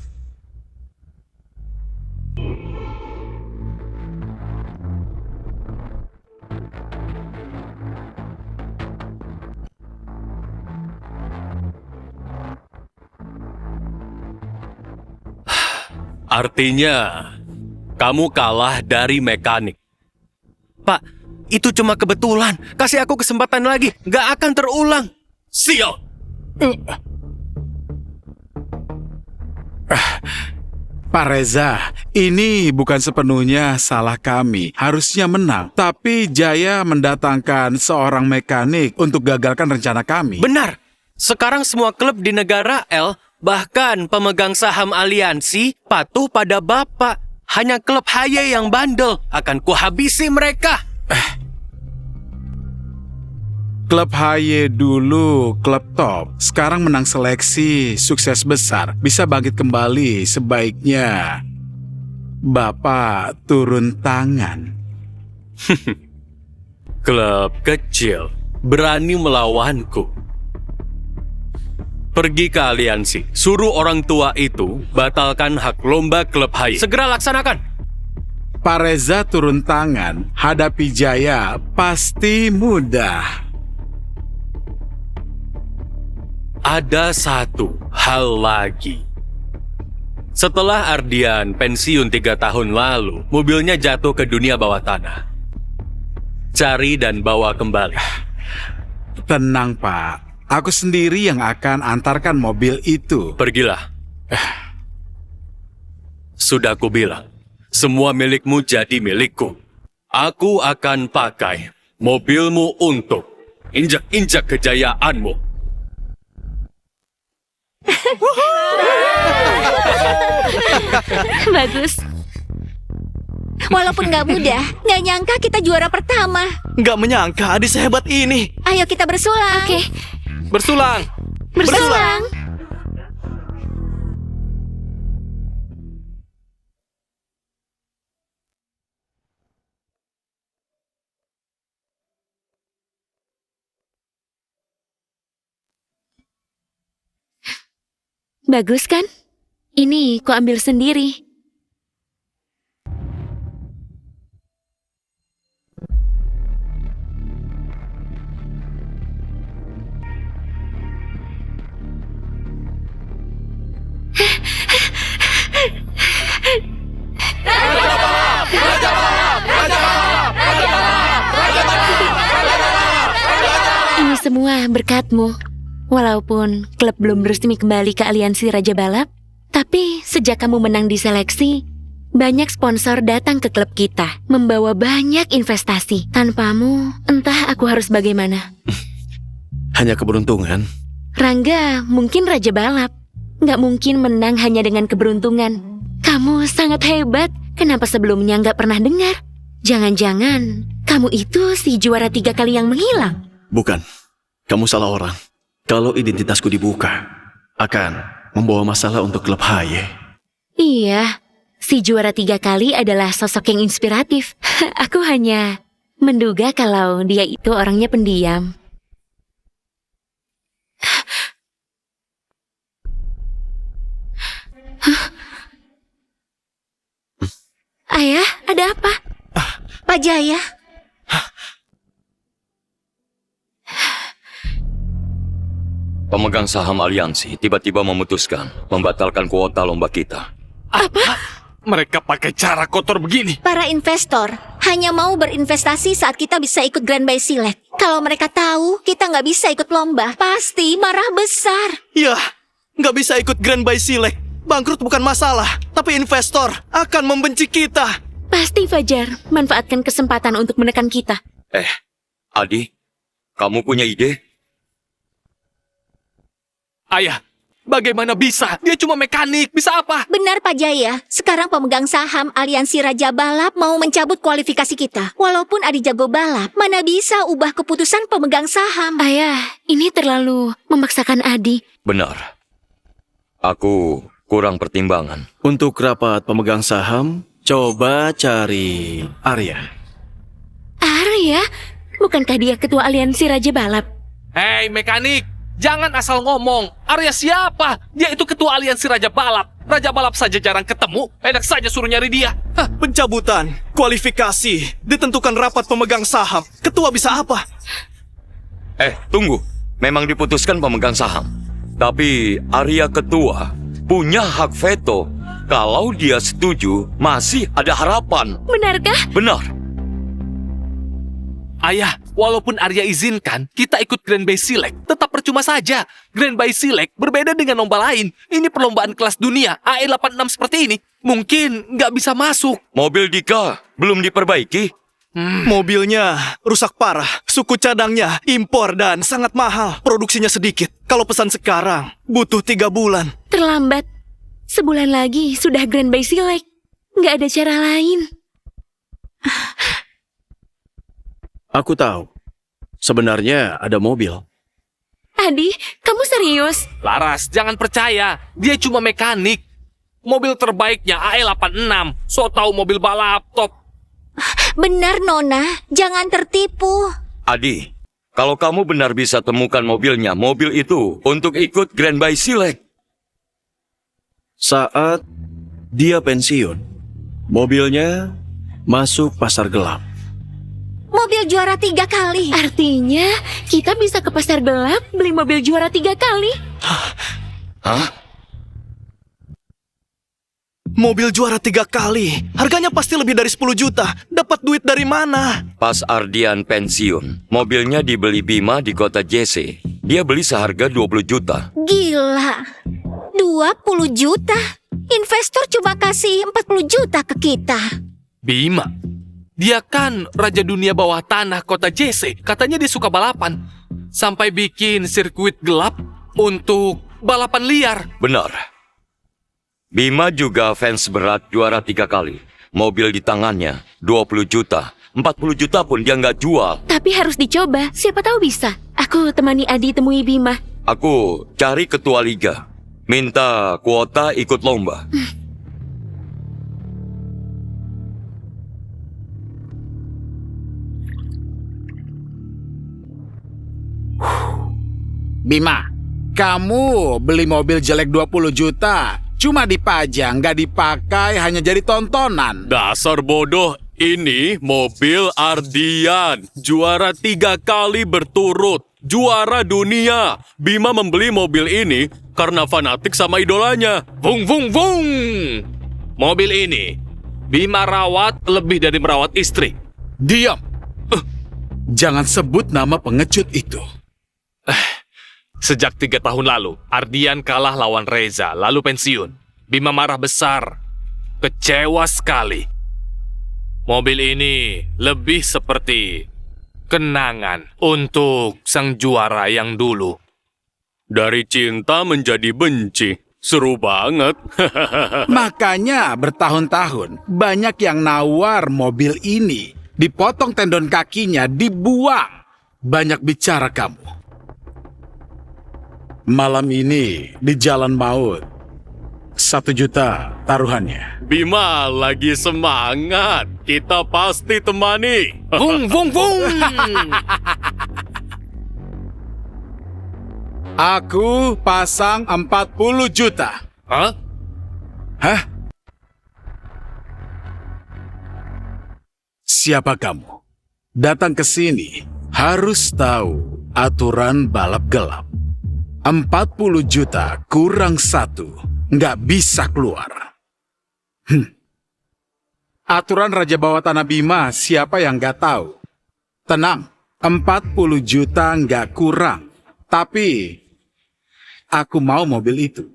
Artinya, kamu kalah dari mekanik. Pak, itu cuma kebetulan. Kasih aku kesempatan lagi. Gak akan terulang. Sial! Pak Reza, ini bukan sepenuhnya salah kami. Harusnya menang. Tapi Jaya mendatangkan seorang mekanik untuk gagalkan rencana kami. Benar. Sekarang semua klub di negara L, bahkan pemegang saham aliansi, patuh pada Bapak. Hanya klub HY yang bandel. Akan kuhabisi mereka. Klub HY dulu klub top, sekarang menang seleksi, sukses besar, bisa bangkit kembali. Sebaiknya Bapak turun tangan. Klub kecil berani melawanku. Pergi ke aliansi, suruh orang tua itu batalkan hak lomba klub HY. Segera laksanakan. Pak Reza turun tangan, hadapi Jaya pasti mudah. Ada satu hal lagi. Setelah Ardian pensiun 3 tahun lalu, mobilnya jatuh ke dunia bawah tanah. Cari dan bawa kembali. Tenang, Pak. Aku sendiri yang akan antarkan mobil itu. Pergilah. Sudah aku bilang, semua milikmu jadi milikku. Aku akan pakai mobilmu untuk injak-injak kejayaanmu. Bagus. Walaupun nggak mudah, nggak nyangka kita juara pertama. Nggak menyangka Adi sehebat ini. Ayo kita bersulang. Oke, Bersulang. Bersulang. bagus kan? Ini ku ambil sendiri. Ini semua berkatmu. Walaupun klub belum resmi kembali ke aliansi Raja Balap, tapi sejak kamu menang di seleksi, banyak sponsor datang ke klub kita, membawa banyak investasi. Tanpamu, entah aku harus bagaimana. Hanya keberuntungan. Rangga mungkin Raja Balap, nggak mungkin menang hanya dengan keberuntungan. Kamu sangat hebat, kenapa sebelumnya nggak pernah dengar? Jangan-jangan kamu itu si juara 3 kali yang menghilang? Bukan, kamu salah orang. Kalau identitasku dibuka, akan membawa masalah untuk klub Haye. Iya, si juara 3 kali adalah sosok yang inspiratif. Aku hanya menduga kalau dia itu orangnya pendiam. Ayah, ada apa? Pak Jaya, Pemegang saham aliansi tiba-tiba memutuskan membatalkan kuota lomba kita. Mereka pakai cara kotor begini. para investor hanya mau berinvestasi saat kita bisa ikut Grand Bay Select. Kalau mereka tahu kita nggak bisa ikut lomba, pasti marah besar. Ya, nggak bisa ikut Grand Bay Select. Bangkrut bukan masalah, tapi investor akan membenci kita. Pasti Fajar manfaatkan kesempatan untuk menekan kita. Adi, kamu punya ide? Ayah, bagaimana bisa? Dia cuma mekanik, bisa apa? Benar Pak Jaya, sekarang pemegang saham aliansi Raja Balap mau mencabut kualifikasi kita. Walaupun Adi jago balap, mana bisa ubah keputusan pemegang saham. Ayah, ini terlalu memaksakan Adi. Benar. Aku kurang pertimbangan. Untuk rapat pemegang saham, coba cari Arya. Arya? Bukankah dia ketua aliansi Raja Balap? Hei, mekanik! Jangan asal ngomong. Arya siapa? Dia itu ketua aliansi Raja Balap. Raja Balap saja jarang ketemu. Enak saja suruh nyari dia. Hah, Pencabutan, kualifikasi, ditentukan rapat pemegang saham. Ketua bisa apa? Tunggu. Memang diputuskan pemegang saham. Tapi Arya ketua punya hak veto. Kalau dia setuju, masih ada harapan. Benarkah? Benar. Ayah, walaupun Arya izinkan, kita ikut Grand Bay Select. Tetap percuma saja. Grand Bay Select berbeda dengan lomba lain. Ini perlombaan kelas dunia, AE86 seperti ini. Mungkin nggak bisa masuk. Mobil Dika belum diperbaiki. Mobilnya rusak parah, suku cadangnya impor dan sangat mahal. Produksinya sedikit. Kalau pesan sekarang, butuh 3 bulan. Terlambat. Sebulan lagi sudah Grand Bay Select. Nggak ada cara lain. Aku tahu. Sebenarnya ada mobil. Adi, kamu serius? Laras, jangan percaya. Dia cuma mekanik. Mobil terbaiknya AE86. So tahu mobil balap top. Benar Nona, jangan tertipu. Adi, kalau kamu benar bisa temukan mobilnya, mobil itu untuk ikut Grand Bay Select. Saat dia pensiun, mobilnya Masuk pasar gelap. Mobil juara 3 kali. Artinya, kita bisa ke pasar gelap beli mobil juara 3 kali. Mobil juara 3 kali. Harganya pasti lebih dari 10 juta. Dapat duit dari mana? Pas Ardian pensiun, mobilnya dibeli Bima di kota Jesse. Dia beli seharga 20 juta. Gila. 20 juta? Investor cuma kasih 40 juta ke kita. Bima, dia kan raja dunia bawah tanah kota Jesse. Katanya dia suka balapan. Sampai bikin sirkuit gelap untuk balapan liar. Benar. Bima juga fans berat juara 3 kali. Mobil di tangannya 20 juta. 40 juta pun dia nggak jual. Tapi harus dicoba, siapa tahu bisa. Aku temani Adi temui Bima. Aku cari ketua liga. Minta kuota ikut lomba. Bima, kamu beli mobil jelek 20 juta. Cuma dipajang, nggak dipakai, hanya jadi tontonan. Dasar bodoh, ini mobil Ardian. Juara 3 kali berturut. Juara dunia. Bima membeli mobil ini karena fanatik sama idolanya. Vung, vung, vung. Mobil ini, Bima rawat lebih dari merawat istri. Diam. Jangan sebut nama pengecut itu. Sejak 3 tahun lalu, Ardian kalah lawan Reza, lalu pensiun. Bima marah besar. Kecewa sekali. Mobil ini lebih seperti kenangan untuk sang juara yang dulu. Dari cinta menjadi benci. Seru banget. Makanya bertahun-tahun banyak yang nawar mobil ini. Dipotong tendon kakinya, dibuang. Banyak bicara kamu. Malam ini di Jalan Maut, 1 juta taruhannya. Bima lagi semangat. Kita pasti temani. Vung, vung, vung. Aku pasang 40 juta. Hah? Hah? Siapa kamu? Datang ke sini harus tahu aturan balap gelap. 40 juta kurang 1, nggak bisa keluar. Aturan Raja Bawah Tanah Bima, siapa yang nggak tahu? Tenang, 40 juta nggak kurang. Tapi, aku mau mobil itu.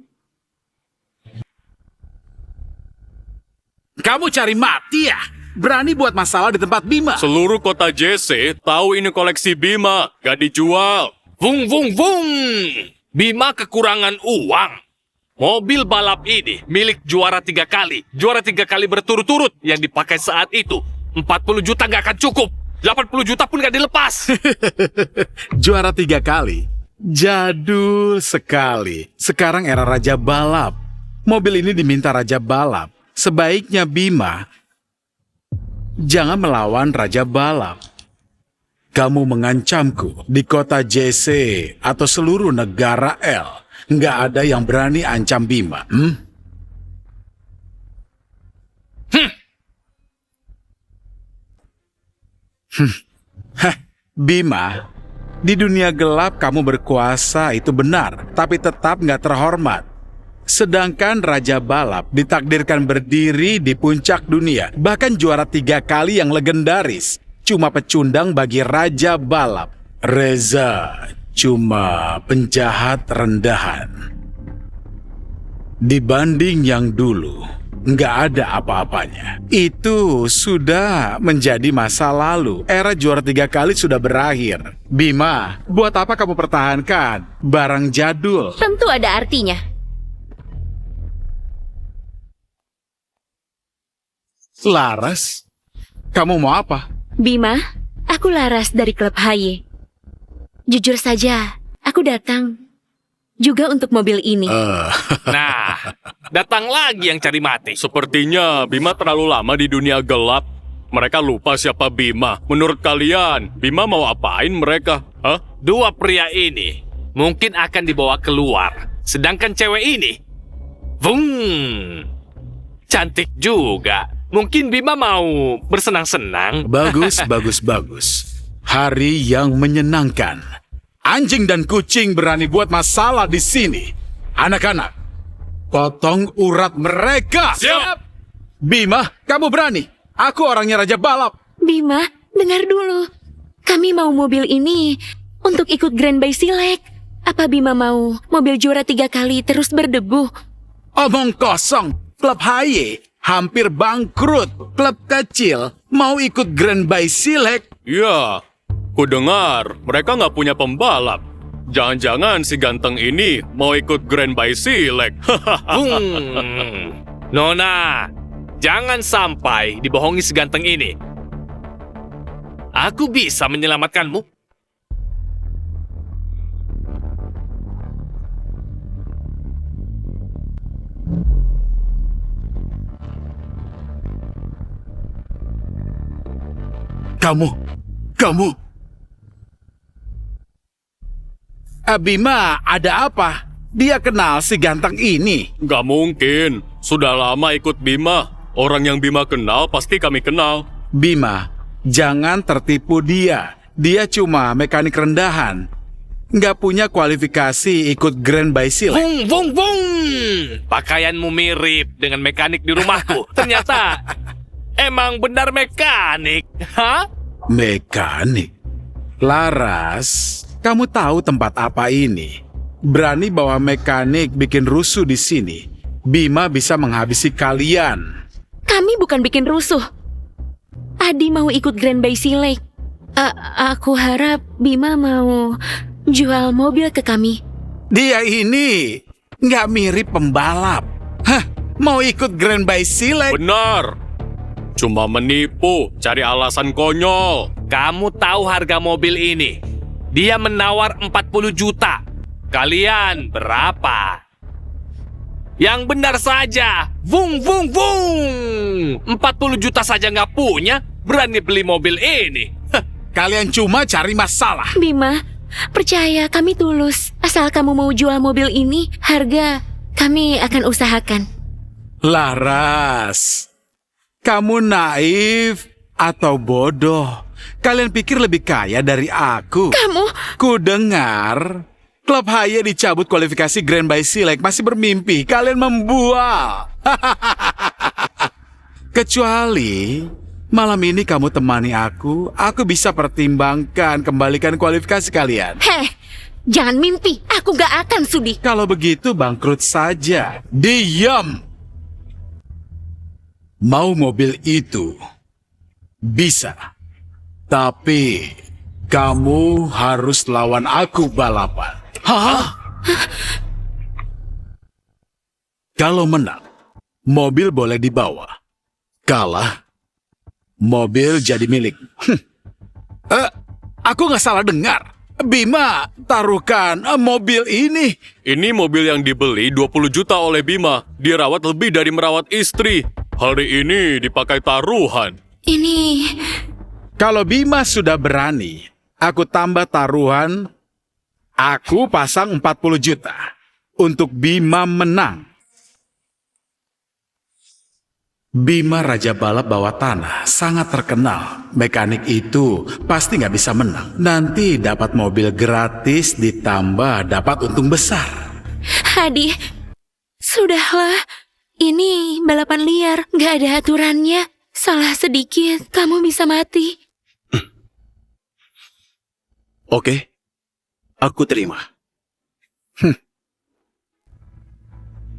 Kamu cari mati ya? Berani buat masalah di tempat Bima? Seluruh kota Jesse tahu ini koleksi Bima. Gak dijual. Vung, vung, vung. Bima kekurangan uang. Mobil balap ini milik juara 3 kali. Juara 3 kali berturut-turut yang dipakai saat itu. 40 juta nggak akan cukup. 80 juta pun nggak dilepas. Juara 3 kali. Jadul sekali. Sekarang era Raja Balap. Mobil ini diminta Raja Balap. Sebaiknya Bima jangan melawan Raja Balap. Kamu mengancamku di kota JC atau seluruh negara L. Nggak ada yang berani ancam Bima. Bima, di dunia gelap kamu berkuasa itu benar, tapi tetap nggak terhormat. Sedangkan Raja Balap ditakdirkan berdiri di puncak dunia, bahkan juara 3 kali yang legendaris. Cuma pecundang bagi Raja Balap. Reza cuma penjahat rendahan. Dibanding yang dulu, nggak ada apa-apanya. Itu sudah menjadi masa lalu. Era juara 3 kali sudah berakhir. Bima, buat apa kamu pertahankan barang jadul? Tentu ada artinya. Laras, kamu mau apa? Bima, aku Laras dari klub HY. Jujur saja, aku datang juga untuk mobil ini. Nah, datang lagi yang cari mati. Sepertinya Bima terlalu lama di dunia gelap. Mereka lupa siapa Bima. Menurut kalian, Bima mau apain mereka? Hah? 2 pria ini mungkin akan dibawa keluar. Sedangkan cewek ini, vung, cantik juga. Mungkin Bima mau bersenang-senang. Bagus, bagus, bagus. Hari yang menyenangkan. Anjing dan kucing berani buat masalah di sini. Anak-anak, potong urat mereka. Siap. Bima, kamu berani. Aku orangnya Raja Balap. Bima, dengar dulu. Kami mau mobil ini untuk ikut Grand Bay Silek. Apa Bima mau mobil juara 3 kali terus berdebu? Omong kosong. Klub Haye hampir bangkrut. Klub kecil mau ikut Grand Bay Silek. Ya, ku dengar mereka nggak punya pembalap. Jangan-jangan si ganteng ini mau ikut Grand Bay Silek. Nona, jangan sampai dibohongi seganteng ini. Aku bisa menyelamatkanmu. Kamu. Bima, ada apa? Dia kenal si ganteng ini. Nggak mungkin. Sudah lama ikut Bima. Orang yang Bima kenal pasti kami kenal. Bima, jangan tertipu dia. Dia cuma mekanik rendahan. Nggak punya kualifikasi ikut Grand Bay Silek. Vung. Pakaianmu mirip dengan mekanik di rumahku. Ternyata emang benar mekanik. Hah? Mekanik? Laras, kamu tahu tempat apa ini? Berani bawa mekanik bikin rusuh di sini. Bima bisa menghabisi kalian. Kami bukan bikin rusuh. Adi mau ikut Grand Bay Silek. Aku harap Bima mau jual mobil ke kami. Dia ini nggak mirip pembalap. Hah? Mau ikut Grand Bay Silek? Benar. Cuma menipu, cari alasan konyol. Kamu tahu harga mobil ini? Dia menawar 40 juta. Kalian berapa? Yang benar saja. Vung. 40 juta saja nggak punya, berani beli mobil ini. Kalian cuma cari masalah. Bima, percaya kami tulus. Asal kamu mau jual mobil ini, harga kami akan usahakan. Laras, kamu naif atau bodoh? Kalian pikir lebih kaya dari aku? Kamu? Ku dengar klub Haye dicabut kualifikasi Grand Bay Silek, masih bermimpi kalian membual. Kecuali malam ini kamu temani aku bisa pertimbangkan kembalikan kualifikasi kalian. Heh, jangan mimpi. Aku gak akan sudi. Kalau begitu bangkrut saja. Diam. Mau mobil itu? Bisa. Tapi kamu harus lawan aku balapan. Hah? Kalau menang, mobil boleh dibawa. Kalah, mobil jadi milik. Aku nggak salah dengar. Bima, taruhkan mobil ini. Ini mobil yang dibeli 20 juta oleh Bima. Dirawat lebih dari merawat istri. Hari ini dipakai taruhan. Ini... Kalau Bima sudah berani, aku tambah taruhan. Aku pasang 40 juta untuk Bima menang. Bima Raja Balap bawah tanah sangat terkenal. Mekanik itu pasti nggak bisa menang. Nanti dapat mobil gratis ditambah dapat untung besar. Hadi, sudahlah. Ini balapan liar, nggak ada aturannya. Salah sedikit, kamu bisa mati. Oke, aku terima.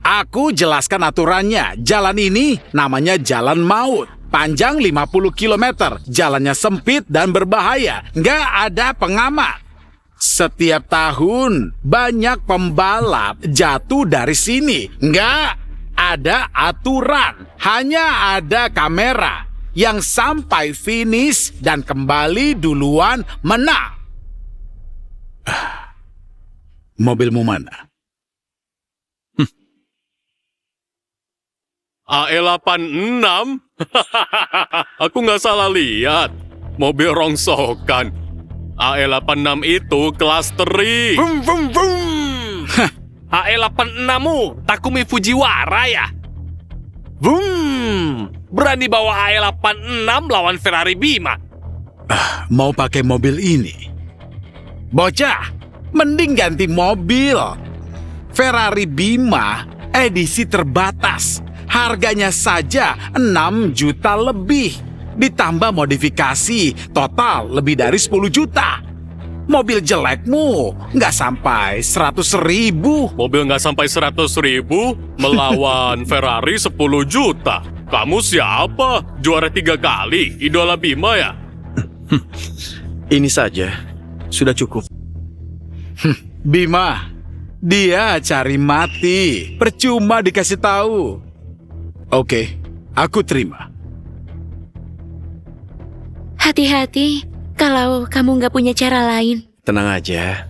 Aku jelaskan aturannya. Jalan ini namanya jalan maut. Panjang 50 km. Jalannya sempit dan berbahaya. Nggak ada pengamat. Setiap tahun banyak pembalap jatuh dari sini. Nggak ada aturan. Hanya ada kamera. Yang sampai finish dan kembali duluan menang. Mobilmu mana? AE86? Aku nggak salah lihat. Mobil rongsokan. AE86 itu kelas teri. HE86-mu Takumi Fujiwara ya? Berani bawa AE86 lawan Ferrari Bima. Mau pakai mobil ini? Bocah, mending ganti mobil. Ferrari Bima edisi terbatas. Harganya saja 6 juta lebih. Ditambah modifikasi total lebih dari 10 juta. Mobil jelekmu nggak sampai 100.000. Mobil nggak sampai 100.000 melawan Ferrari 10 juta. Kamu siapa? Juara 3 kali, idola Bima ya? Ini saja, sudah cukup. Bima, dia cari mati. Percuma dikasih tahu. Oke, aku terima. Hati-hati kalau kamu nggak punya cara lain. Tenang aja.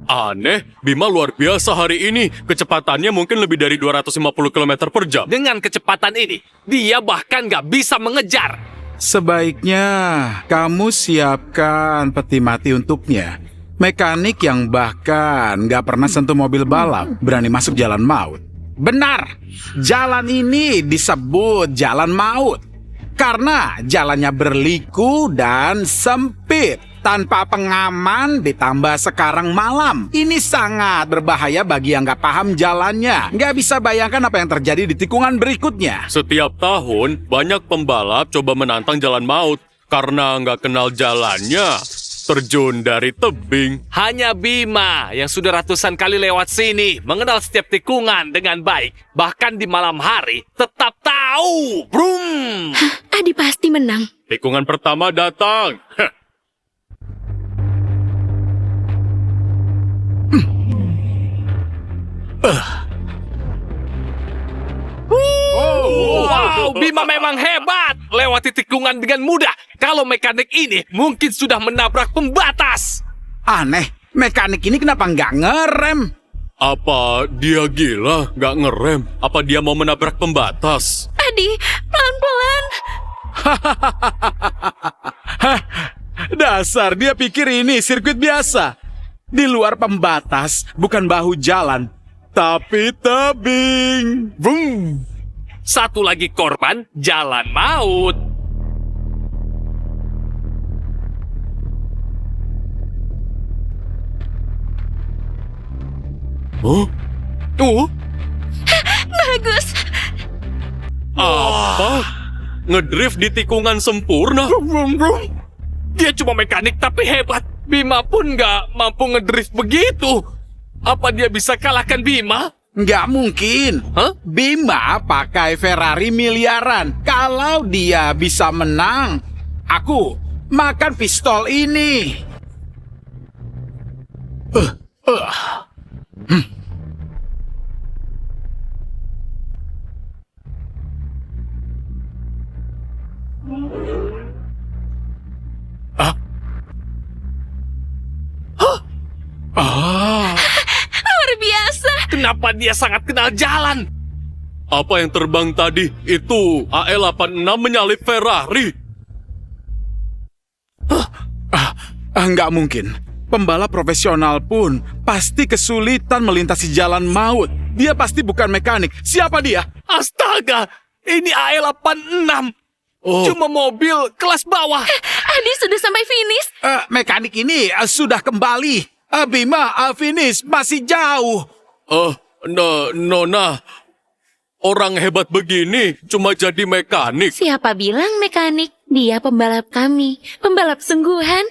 Aneh, Bima luar biasa hari ini. Kecepatannya mungkin lebih dari 250 km per jam. Dengan kecepatan ini, dia bahkan nggak bisa mengejar. Sebaiknya kamu siapkan peti mati untuknya. Mekanik yang bahkan nggak pernah sentuh mobil balap berani masuk jalan maut. Benar, jalan ini disebut jalan maut karena jalannya berliku dan sempit. Tanpa pengaman ditambah sekarang malam. Ini sangat berbahaya bagi yang nggak paham jalannya. Nggak bisa bayangkan apa yang terjadi di tikungan berikutnya. Setiap tahun, banyak pembalap coba menantang jalan maut. Karena nggak kenal jalannya, terjun dari tebing. Hanya Bima yang sudah ratusan kali lewat sini, mengenal setiap tikungan dengan baik. Bahkan di malam hari, tetap tahu. Brum! Adi pasti menang. Tikungan pertama datang. Wow, Bima memang hebat. Lewati tikungan dengan mudah. Kalau mekanik ini mungkin sudah menabrak pembatas. Aneh, mekanik ini kenapa nggak ngerem? Apa dia gila nggak ngerem? Apa dia mau menabrak pembatas? Adi, pelan-pelan. Dasar dia pikir ini sirkuit biasa. Di luar pembatas bukan bahu jalan, tapi tebing. Brum! Satu lagi korban, jalan maut. Huh? Bagus. Apa? Ngedrift di tikungan sempurna? Dia cuma mekanik tapi hebat. Bima pun nggak mampu ngedrift begitu. Apa dia bisa kalahkan Bima? Nggak mungkin. Hah? Bima pakai Ferrari miliaran. Kalau dia bisa menang, aku makan pistol ini. Luar biasa. Kenapa dia sangat kenal jalan? Apa yang terbang tadi? Itu AE86 menyalip Ferrari. Nggak mungkin. Pembalap profesional pun pasti kesulitan melintasi jalan maut. Dia pasti bukan mekanik. Siapa dia? Astaga, ini AE86. Cuma mobil kelas bawah. Adi sudah sampai finish. Mekanik ini sudah kembali. Bima, finish masih jauh. Nona, orang hebat begini cuma jadi mekanik. Siapa bilang mekanik? Dia pembalap kami. Pembalap sungguhan.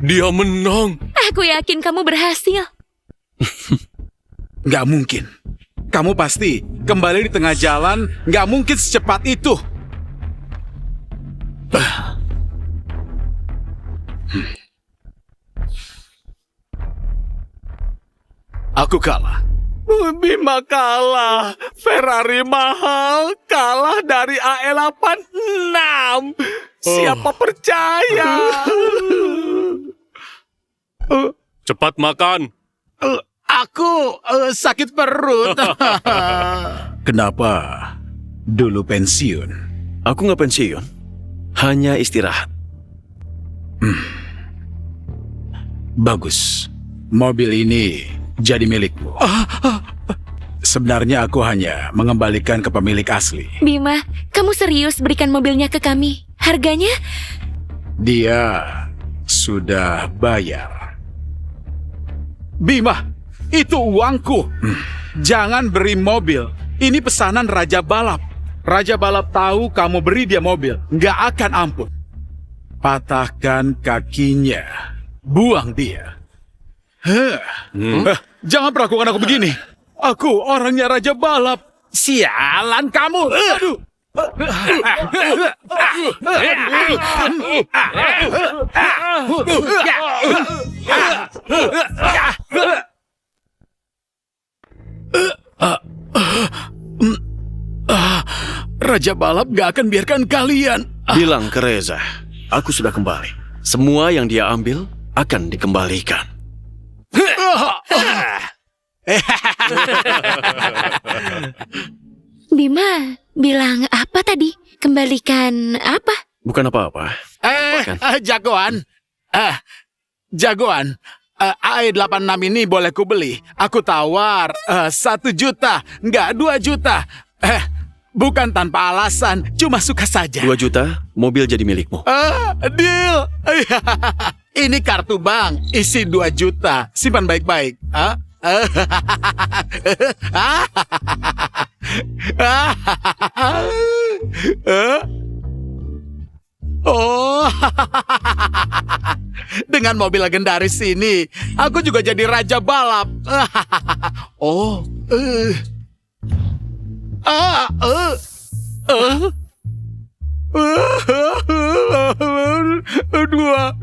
Dia menang. Aku yakin kamu berhasil. Nggak mungkin. Kamu pasti kembali di tengah jalan, nggak mungkin secepat itu. Aku kalah. Bima kalah. Ferrari mahal kalah dari AE86. Siapa percaya? Cepat makan. Aku sakit perut. Kenapa dulu pensiun? Aku nggak pensiun, hanya istirahat. Bagus. Mobil ini jadi milikmu. Sebenarnya aku hanya mengembalikan ke pemilik asli. Bima, kamu serius berikan mobilnya ke kami? Harganya? Dia sudah bayar. Bima, itu uangku. Jangan beri mobil. Ini pesanan Raja Balap. Raja Balap tahu kamu beri dia mobil, nggak akan ampun. Patahkan kakinya. Buang dia. Jangan perlakukan aku begini. Aku orangnya Raja Balap. Sialan kamu. Aduh. Raja Balap gak akan biarkan kalian. Bilang ke Reza, aku sudah kembali. Semua yang dia ambil akan dikembalikan. Bima, bilang apa tadi? Kembalikan apa? Bukan apa-apa. Jagoan. Jagoan. AE86 ini boleh kubeli. Aku tawar 1 juta, nggak 2 juta. Bukan tanpa alasan, cuma suka saja. 2 juta, mobil jadi milikmu. Deal. Ini kartu bank, isi 2 juta. Simpan baik-baik. Oh, dengan mobil legendaris ini, aku juga jadi Raja Balap. Oh,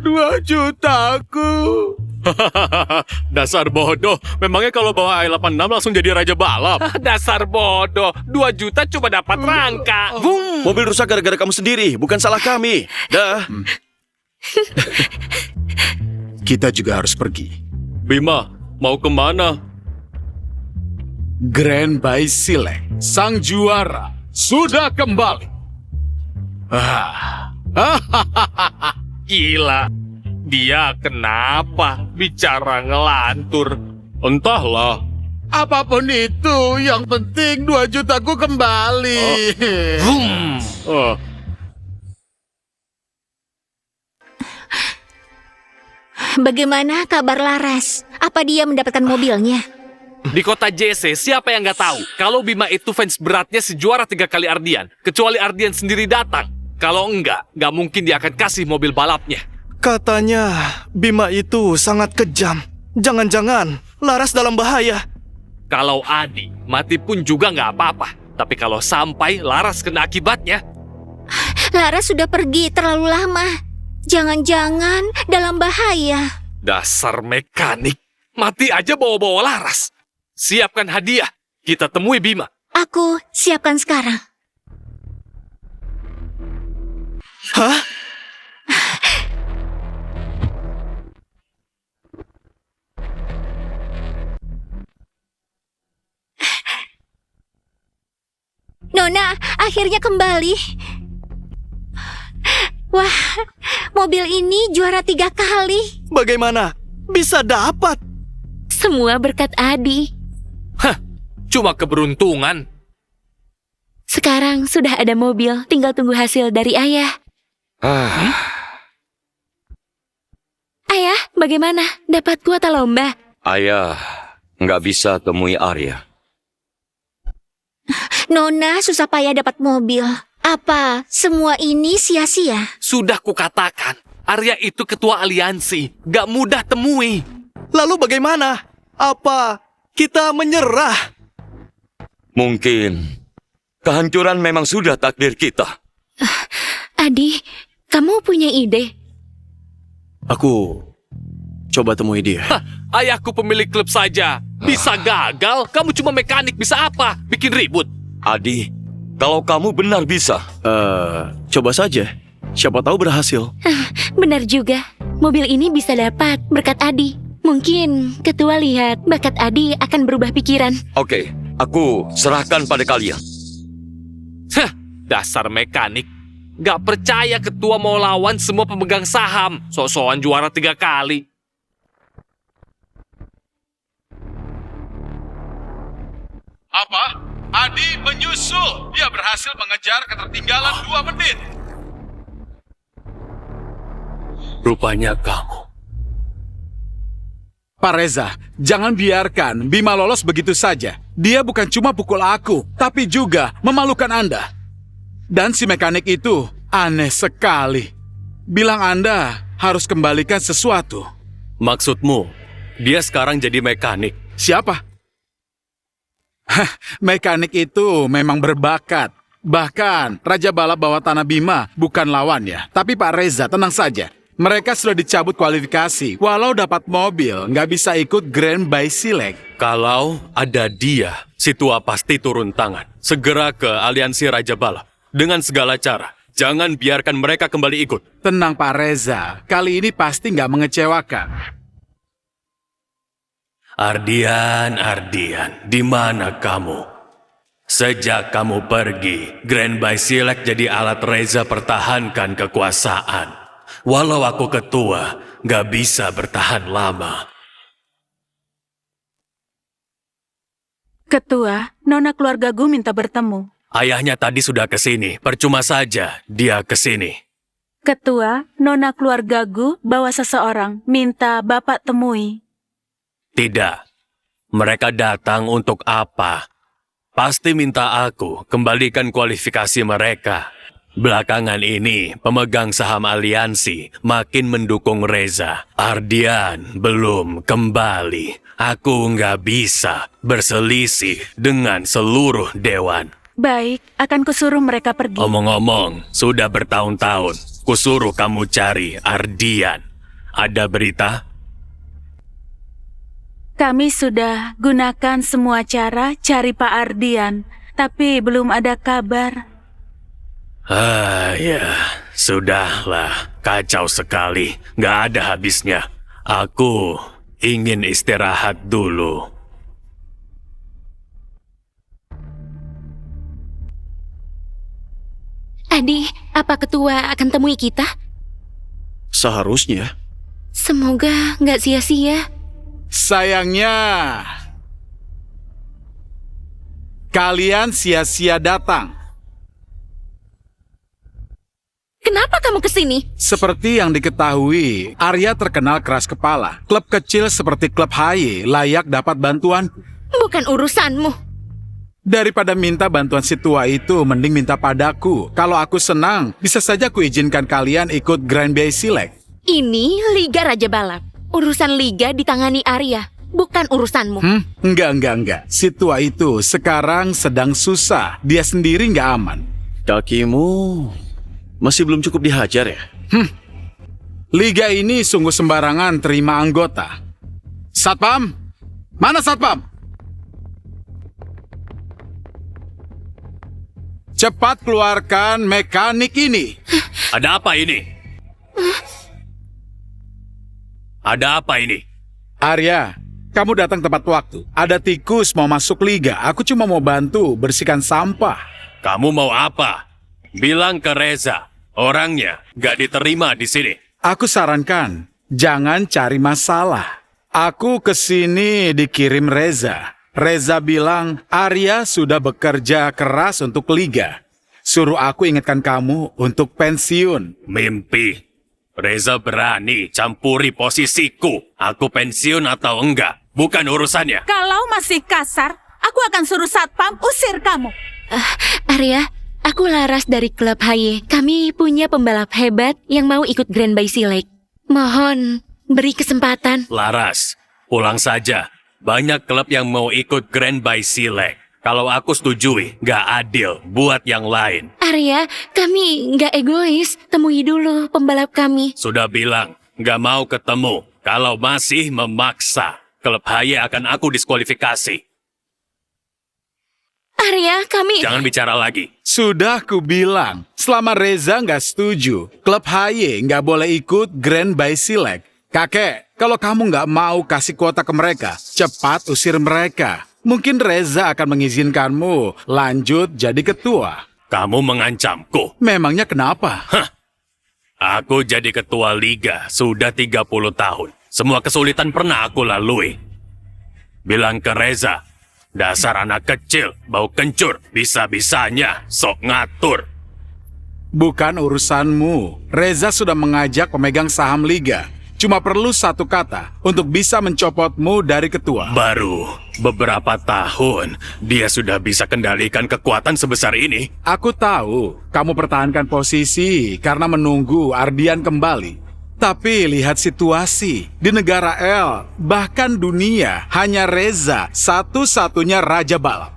dua jutaku. Dasar bodoh. Memangnya kalau bawa AE86 langsung jadi Raja Balap? Dasar bodoh. 2 juta cuma dapat rangka. Vung. Mobil rusak gara-gara kamu sendiri, bukan salah kami. Dah. Kita juga harus pergi. Bima, mau kemana? Grand by Silek, sang juara, sudah kembali. Gila. Dia kenapa bicara ngelantur? Entahlah. Apapun itu, yang penting 2 jutaku kembali. Bagaimana kabar Laras? Apa dia mendapatkan mobilnya? Di kota JC, siapa yang nggak tahu kalau Bima itu fans beratnya si juara 3 kali Ardian, kecuali Ardian sendiri datang. Kalau nggak mungkin dia akan kasih mobil balapnya. Katanya Bima itu sangat kejam. Jangan-jangan Laras dalam bahaya. Kalau Adi mati pun juga nggak apa-apa. Tapi kalau sampai Laras kena akibatnya, Laras sudah pergi terlalu lama. Jangan-jangan dalam bahaya. dasar mekanik. Mati aja bawa-bawa Laras. Siapkan hadiah. Kita temui Bima. Aku siapkan sekarang. Hah? Nona, akhirnya kembali. Wah, mobil ini juara 3 kali. Bagaimana bisa dapat? Semua berkat Adi. Cuma keberuntungan. Sekarang sudah ada mobil, tinggal tunggu hasil dari ayah. Ayah, bagaimana? Dapat kuota lomba? Ayah nggak bisa temui Arya. Nona susah payah dapat mobil. Apa semua ini sia-sia? Sudah kukatakan, Arya itu ketua aliansi. Gak mudah temui. Lalu bagaimana? Apa kita menyerah? Mungkin kehancuran memang sudah takdir kita. Adi, kamu punya ide? Aku coba temui dia. Hah, ayahku pemilik klub saja. Bisa gagal, kamu cuma mekanik, bisa apa? Bikin ribut. Adi, kalau kamu benar bisa. Coba saja. Siapa tahu berhasil. Benar juga. Mobil ini bisa dapat berkat Adi. Mungkin ketua lihat bakat Adi akan berubah pikiran. Oke, aku serahkan pada kalian. Hah, dasar mekanik. Gak percaya ketua mau lawan semua pemegang saham. Sok-sokan juara 3 kali. Apa? Adi menyusul. Dia berhasil mengejar ketertinggalan 2 menit. Rupanya kamu. Pak Reza, jangan biarkan Bima lolos begitu saja. Dia bukan cuma pukul aku, tapi juga memalukan Anda. Dan si mekanik itu aneh sekali. Bilang Anda harus kembalikan sesuatu. Maksudmu, dia sekarang jadi mekanik. Siapa? Mekanik itu memang berbakat. Bahkan Raja Balap bawah tanah Bima bukan lawannya. Tapi Pak Reza, tenang saja. Mereka sudah dicabut kualifikasi. Walau dapat mobil, nggak bisa ikut Grand by Select. Kalau ada dia, si tua pasti turun tangan. Segera ke aliansi Raja Balap. Dengan segala cara, jangan biarkan mereka kembali ikut. Tenang Pak Reza, kali ini pasti nggak mengecewakan. Ardian, di mana kamu? Sejak kamu pergi, Grand by Select jadi alat Reza pertahankan kekuasaan. Walau aku ketua, gak bisa bertahan lama. Ketua, Nona keluarga Gu minta bertemu. Ayahnya tadi sudah kesini, percuma saja dia kesini. Ketua, Nona keluarga Gu bawa seseorang, minta Bapak temui. Tidak, mereka datang untuk apa? Pasti minta aku kembalikan kualifikasi mereka. Belakangan ini, pemegang saham aliansi makin mendukung Reza. Ardian belum kembali. Aku nggak bisa berselisih dengan seluruh dewan. Baik, akan kusuruh mereka pergi. Omong-omong, sudah bertahun-tahun kusuruh kamu cari Ardian. Ada berita? Kami sudah gunakan semua cara cari Pak Ardian, tapi belum ada kabar. Ya, sudahlah. Kacau sekali. Nggak ada habisnya. Aku ingin istirahat dulu. Adi, apa ketua akan temui kita? Seharusnya. Semoga nggak sia-sia. Sayangnya, kalian sia-sia datang. Kenapa kamu kesini? Seperti yang diketahui, Arya terkenal keras kepala. Klub kecil seperti klub HY layak dapat bantuan. Bukan urusanmu. Daripada minta bantuan si tua itu, mending minta padaku. Kalau aku senang, bisa saja kuizinkan kalian ikut Grand Bay Select. Ini Liga Raja Balap. Urusan Liga ditangani Arya, bukan urusanmu. Enggak. Si tua itu sekarang sedang susah. Dia sendiri nggak aman. Kakimu masih belum cukup dihajar ya? Liga ini sungguh sembarangan terima anggota. Satpam? Mana Satpam? Cepat keluarkan mekanik ini. Ada apa ini? Ada apa ini? Arya, kamu datang tepat waktu. Ada tikus mau masuk liga. Aku cuma mau bantu bersihkan sampah. Kamu mau apa? Bilang ke Reza, orangnya gak diterima di sini. Aku sarankan, jangan cari masalah. Aku kesini dikirim Reza. Reza bilang Arya sudah bekerja keras untuk liga. Suruh aku ingatkan kamu untuk pensiun. Mimpi. Reza berani campuri posisiku. Aku pensiun atau enggak, bukan urusannya. Kalau masih kasar, aku akan suruh Satpam usir kamu. Arya, aku Laras dari klub HY. Kami punya pembalap hebat yang mau ikut Grand by Select. Mohon, beri kesempatan. Laras, pulang saja. Banyak klub yang mau ikut Grand by Select. Kalau aku setujui, nggak adil buat yang lain. Arya, kami nggak egois. Temui dulu pembalap kami. Sudah bilang, nggak mau ketemu. Kalau masih memaksa, klub Haye akan aku diskualifikasi. Arya, kami... Jangan bicara lagi. Sudah ku bilang, selama Reza nggak setuju, klub Haye nggak boleh ikut Grand by Select. Kakek, kalau kamu nggak mau kasih kuota ke mereka, cepat usir mereka. Mungkin Reza akan mengizinkanmu lanjut jadi ketua. Kamu mengancamku. Memangnya kenapa? Aku jadi ketua liga sudah 30 tahun. Semua kesulitan pernah aku lalui. Bilang ke Reza, dasar anak kecil, bau kencur, bisa-bisanya sok ngatur. Bukan urusanmu. Reza sudah mengajak pemegang saham liga. Cuma perlu satu kata untuk bisa mencopotmu dari ketua. Baru beberapa tahun, dia sudah bisa kendalikan kekuatan sebesar ini. Aku tahu kamu pertahankan posisi karena menunggu Ardian kembali. Tapi lihat situasi. Di negara El, bahkan dunia, hanya Reza satu-satunya raja balap.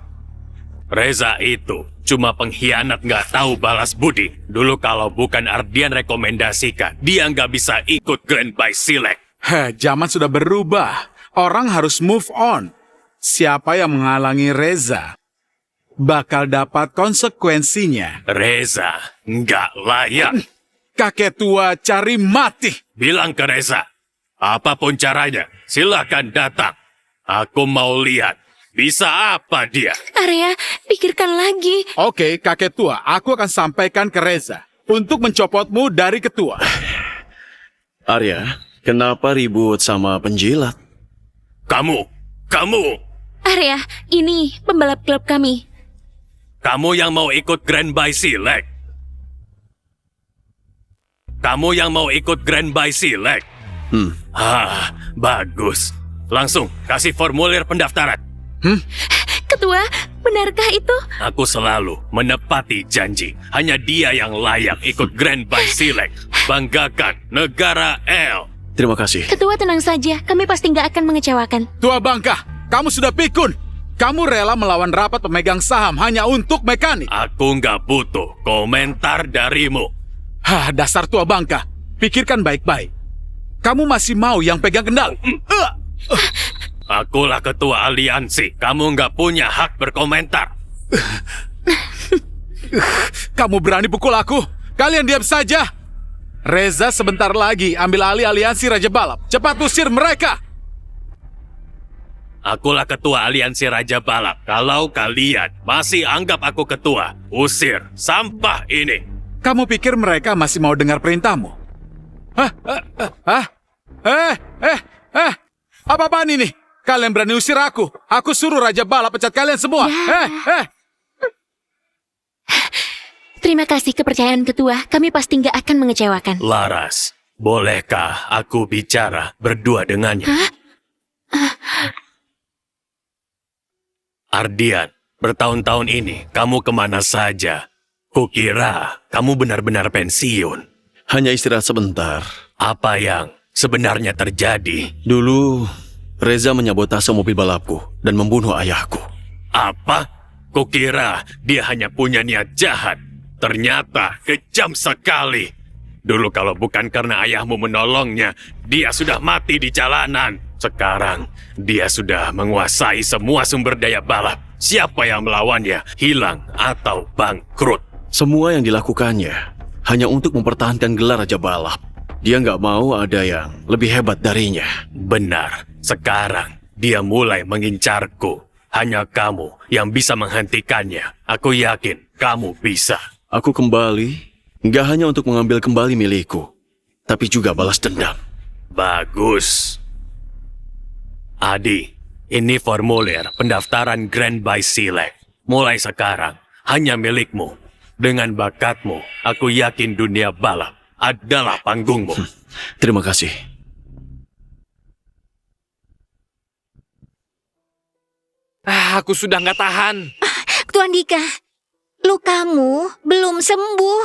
Reza itu cuma pengkhianat nggak tahu balas budi. Dulu kalau bukan Ardian rekomendasikan, dia nggak bisa ikut Grand by Select. Zaman sudah berubah. Orang harus move on. Siapa yang menghalangi Reza bakal dapat konsekuensinya. Reza nggak layak. Kakek tua cari mati. Bilang ke Reza, apapun caranya, silakan datang. Aku mau lihat, bisa apa dia. Arya, pikirkan lagi. Oke, kakek tua, aku akan sampaikan ke Reza untuk mencopotmu dari ketua. Arya, kenapa ribut sama penjilat? Kamu, Arya, ini pembalap klub kami. kamu yang mau ikut Grand by Select. Kamu yang mau ikut Grand by Select. Bagus. Langsung kasih formulir pendaftaran. Ketua, benarkah itu? Aku selalu menepati janji. Hanya dia yang layak ikut Grand by Select. Banggakan negara El. Terima kasih. Ketua, tenang saja. Kami pasti nggak akan mengecewakan. Tua bangka, kamu sudah pikun. Kamu rela melawan rapat pemegang saham hanya untuk mekanik. Aku nggak butuh komentar darimu. Dasar tua bangka. Pikirkan baik-baik. Kamu masih mau yang pegang kendali? Akulah ketua aliansi. Kamu nggak punya hak berkomentar. Kamu berani pukul aku? Kalian diam saja. Reza sebentar lagi ambil alih aliansi Raja Balap. Cepat usir mereka. Akulah ketua aliansi Raja Balap. Kalau kalian masih anggap aku ketua, usir sampah ini. Kamu pikir mereka masih mau dengar perintahmu? Apa-apaan ini? Kalian berani usir aku? Aku suruh Raja Balap pecat kalian semua. Terima kasih kepercayaan ketua. Kami pasti nggak akan mengecewakan. Laras, bolehkah aku bicara berdua dengannya? Ardian, bertahun-tahun ini kamu kemana saja? Kukira kamu benar-benar pensiun. Hanya istirahat sebentar. Apa yang sebenarnya terjadi? Dulu, Reza menyabotase mobil balapku dan membunuh ayahku. Apa? Kukira dia hanya punya niat jahat. Ternyata kejam sekali. Dulu kalau bukan karena ayahmu menolongnya, dia sudah mati di jalanan. Sekarang, dia sudah menguasai semua sumber daya balap. Siapa yang melawannya, hilang atau bangkrut. Semua yang dilakukannya hanya untuk mempertahankan gelar Raja Balap. Dia nggak mau ada yang lebih hebat darinya. Benar, sekarang dia mulai mengincarku. Hanya kamu yang bisa menghentikannya. Aku yakin kamu bisa. Aku kembali, nggak hanya untuk mengambil kembali milikku, tapi juga balas dendam. Bagus. Adi, ini formulir pendaftaran Grand by Select. Mulai sekarang, hanya milikmu. Dengan bakatmu, aku yakin dunia balap adalah panggungmu. Terima kasih. Aku sudah nggak tahan. Tuan Dika, lukamu belum sembuh.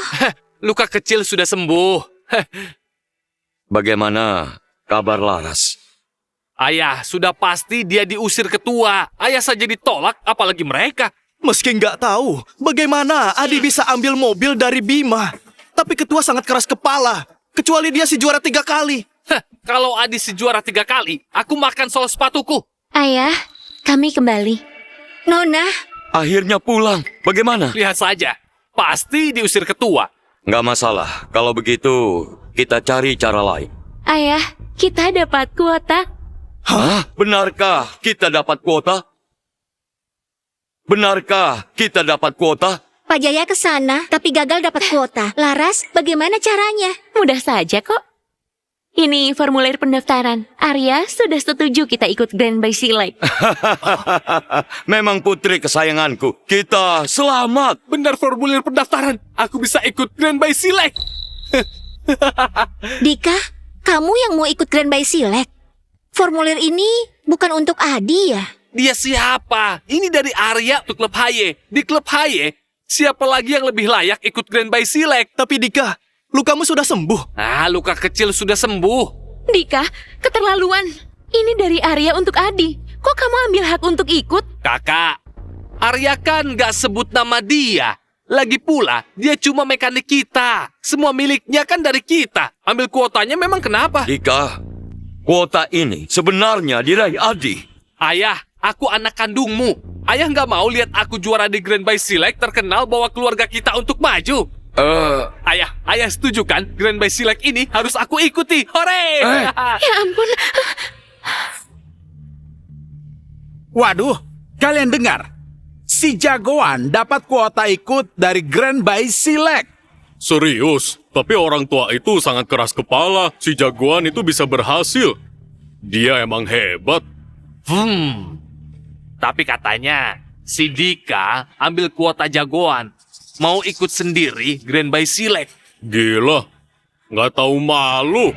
Luka kecil sudah sembuh. Bagaimana kabar Laras? Ayah, sudah pasti dia diusir ketua. Ayah saja ditolak, apalagi mereka. Meski nggak tahu, bagaimana Adi bisa ambil mobil dari Bima. Tapi ketua sangat keras kepala, kecuali dia si juara 3 kali. Hah, kalau Adi si juara 3 kali, aku makan sol sepatuku. Ayah, kami kembali. Nona, Akhirnya pulang. Bagaimana? Lihat saja, pasti diusir ketua. Nggak masalah. Kalau begitu, kita cari cara lain. Ayah, kita dapat kuota. Hah? Benarkah kita dapat kuota? Benarkah kita dapat kuota? Pak Jaya ke sana, tapi gagal dapat kuota. Laras, bagaimana caranya? Mudah saja kok. Ini formulir pendaftaran. Arya sudah setuju kita ikut Grand by Silek. Memang putri kesayanganku. Kita selamat. Benar formulir pendaftaran. Aku bisa ikut Grand by Silek. Dika, kamu yang mau ikut Grand by Silek? Formulir ini bukan untuk Adi ya? Dia siapa? Ini dari Arya untuk klub Haye. Di klub Haye, siapa lagi yang lebih layak ikut Grand by Silek? Tapi Dika, lukamu sudah sembuh. Ah, luka kecil sudah sembuh. Dika, keterlaluan. Ini dari Arya untuk Adi. Kok kamu ambil hak untuk ikut? Kakak, Arya kan gak sebut nama dia. Lagi pula, dia cuma mekanik kita. Semua miliknya kan dari kita. Ambil kuotanya memang kenapa? Dika, kuota ini sebenarnya diraih Adi. Ayah, aku anak kandungmu. Ayah nggak mau lihat aku juara di Grand by Silek terkenal bawa keluarga kita untuk maju. Ayah setuju kan? Grand by Silek ini harus aku ikuti. Hore! Ya ampun. Waduh, kalian dengar? Si jagoan dapat kuota ikut dari Grand by Silek. Serius, tapi orang tua itu sangat keras kepala. Si jagoan itu bisa berhasil. Dia emang hebat. Tapi katanya si Dika ambil kuota jagoan. Mau ikut sendiri Grand by Silek. Gila, nggak tahu malu.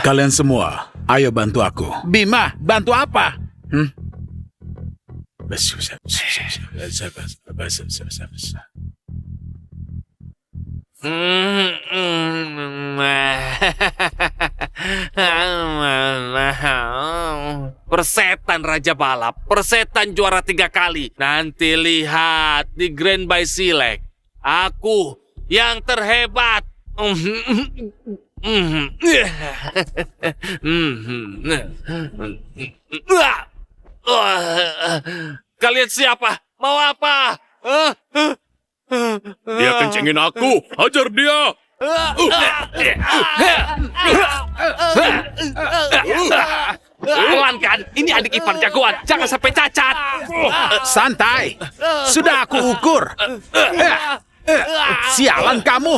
Kalian semua, ayo bantu aku. Bima, bantu apa? Persetan Raja Balap, persetan juara 3 kali. Nanti lihat di Grand by Silek. Aku yang terhebat. Kalian siapa? Mau apa? Dia kencingin aku, hajar dia. Pelan kan? Ini adik ipar jagoan. Jangan sampai cacat. Santai, sudah aku ukur. Sialan kamu,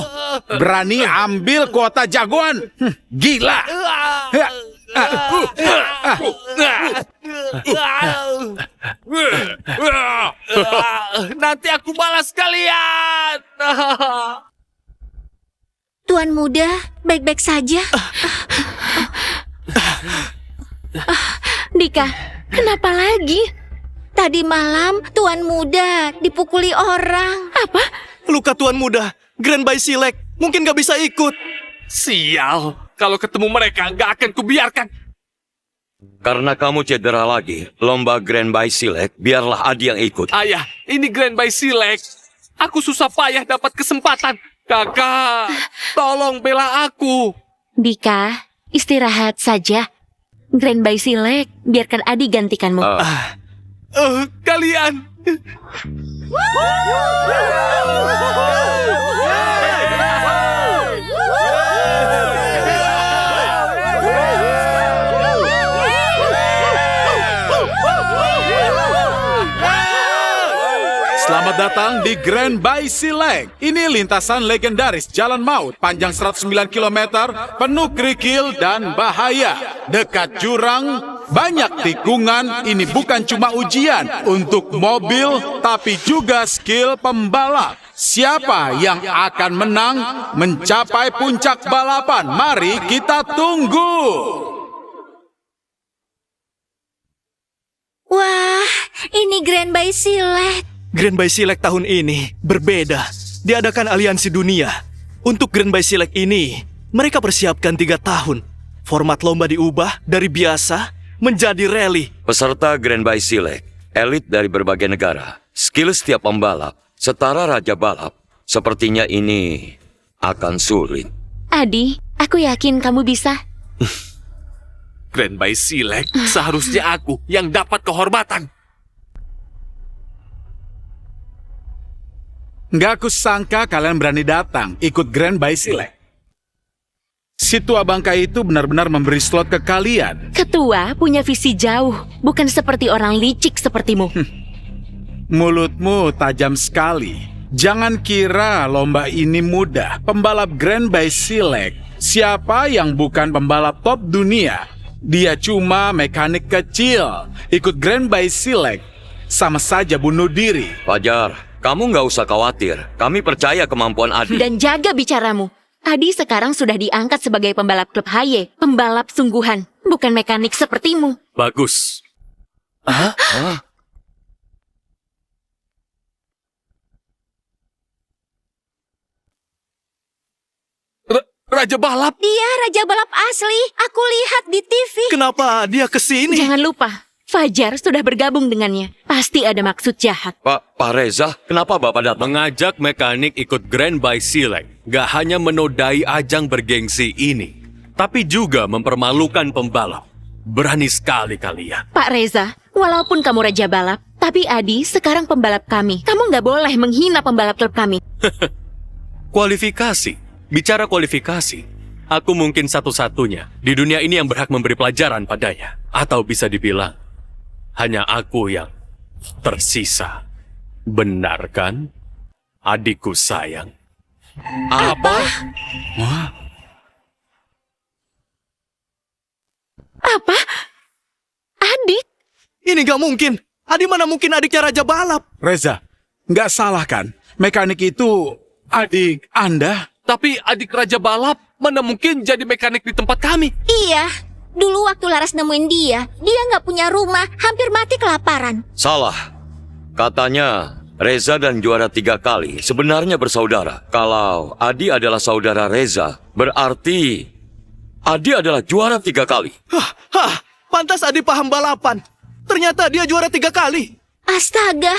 berani ambil kuota jagoan. Gila. Nanti aku balas kalian. Tuan muda, baik-baik saja. Dika, kenapa lagi? Tadi malam Tuan muda dipukuli orang. Apa? Luka tuan muda, Grand by Silek, mungkin gak bisa ikut. Sial, kalau ketemu mereka gak akan kubiarkan. Karena kamu cedera lagi, lomba Grand by Silek, biarlah Adi yang ikut. Ayah, ini Grand by Silek. Aku susah payah dapat kesempatan. Kakak, tolong bela aku. Dika, istirahat saja. Grand by Silek, biarkan Adi gantikanmu. Kalian. Selamat datang di Grand by Silek. Ini lintasan legendaris Jalan Maut, panjang 109 km, penuh kerikil dan bahaya. Dekat jurang, banyak tikungan. Ini bukan cuma ujian untuk mobil, tapi juga skill pembalap. Siapa yang akan menang mencapai puncak balapan? Mari kita tunggu. Wah, ini Grand by Silek. Grand by Silek tahun ini berbeda. diadakan aliansi dunia. Untuk Grand Bay Select ini, mereka persiapkan 3 tahun. Format lomba diubah dari biasa menjadi rally. Peserta Grand Bay Select, elit dari berbagai negara, skill setiap pembalap, setara Raja Balap. Sepertinya ini akan sulit. Adi, aku yakin kamu bisa. Grand Bay Select, seharusnya aku yang dapat kehormatan. Nggak kusangka kalian berani datang ikut Grand Bay Select. Si tua bangka itu benar-benar memberi slot ke kalian. Ketua punya visi jauh, bukan seperti orang licik sepertimu. Mulutmu tajam sekali. Jangan kira lomba ini mudah. Pembalap Grand Bay Select, siapa yang bukan pembalap top dunia? Dia cuma mekanik kecil. Ikut Grand Bay Select sama saja bunuh diri. Fajar, kamu nggak usah khawatir. Kami percaya kemampuan Adi. Dan jaga bicaramu. Adi sekarang sudah diangkat sebagai pembalap klub Haye, pembalap sungguhan, bukan mekanik sepertimu. Bagus. Raja Balap? Dia Raja Balap asli. Aku lihat di TV. Kenapa dia kesini? Jangan lupa, Fajar sudah bergabung dengannya. Pasti ada maksud jahat. Pak Reza, kenapa Bapak datang? Mengajak mekanik ikut Grand Bay Select gak hanya menodai ajang bergengsi ini, tapi juga mempermalukan pembalap. Berani sekali kalian. Pak Reza, walaupun kamu Raja Balap, tapi Adi sekarang pembalap kami. Kamu nggak boleh menghina pembalap klub kami. Kualifikasi. Bicara kualifikasi, aku mungkin satu-satunya di dunia ini yang berhak memberi pelajaran padanya. Atau bisa dibilang, hanya aku yang tersisa. Benar kan, adikku sayang? Apa? Apa? Adik? Ini gak mungkin. Adi mana mungkin adiknya Raja Balap? Reza, nggak salah kan? Mekanik itu adik Anda? Tapi adik Raja Balap mana mungkin jadi mekanik di tempat kami? Iya. Dulu waktu Laras nemuin dia nggak punya rumah, hampir mati kelaparan. Salah. Katanya Reza dan juara 3 kali sebenarnya bersaudara. Kalau Adi adalah saudara Reza, berarti Adi adalah juara 3 kali. Pantas Adi paham balapan. Ternyata dia juara 3 kali. Astaga,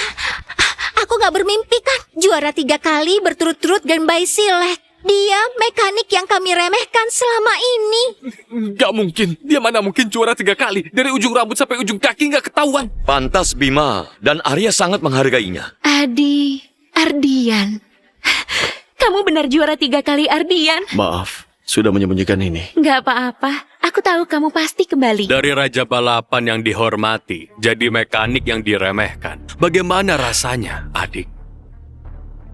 aku nggak bermimpi kan. Juara 3 kali berturut-turut Grand Bay Select. Dia mekanik yang kami remehkan selama ini. Gak mungkin. Dia mana mungkin juara 3 kali. Dari ujung rambut sampai ujung kaki gak ketahuan. Pantas Bima dan Arya sangat menghargainya. Adi, Ardian. Kamu benar juara 3 kali, Ardian. Maaf, sudah menyembunyikan ini. Nggak apa-apa. Aku tahu kamu pasti kembali. Dari Raja Balapan yang dihormati, jadi mekanik yang diremehkan. Bagaimana rasanya, adik?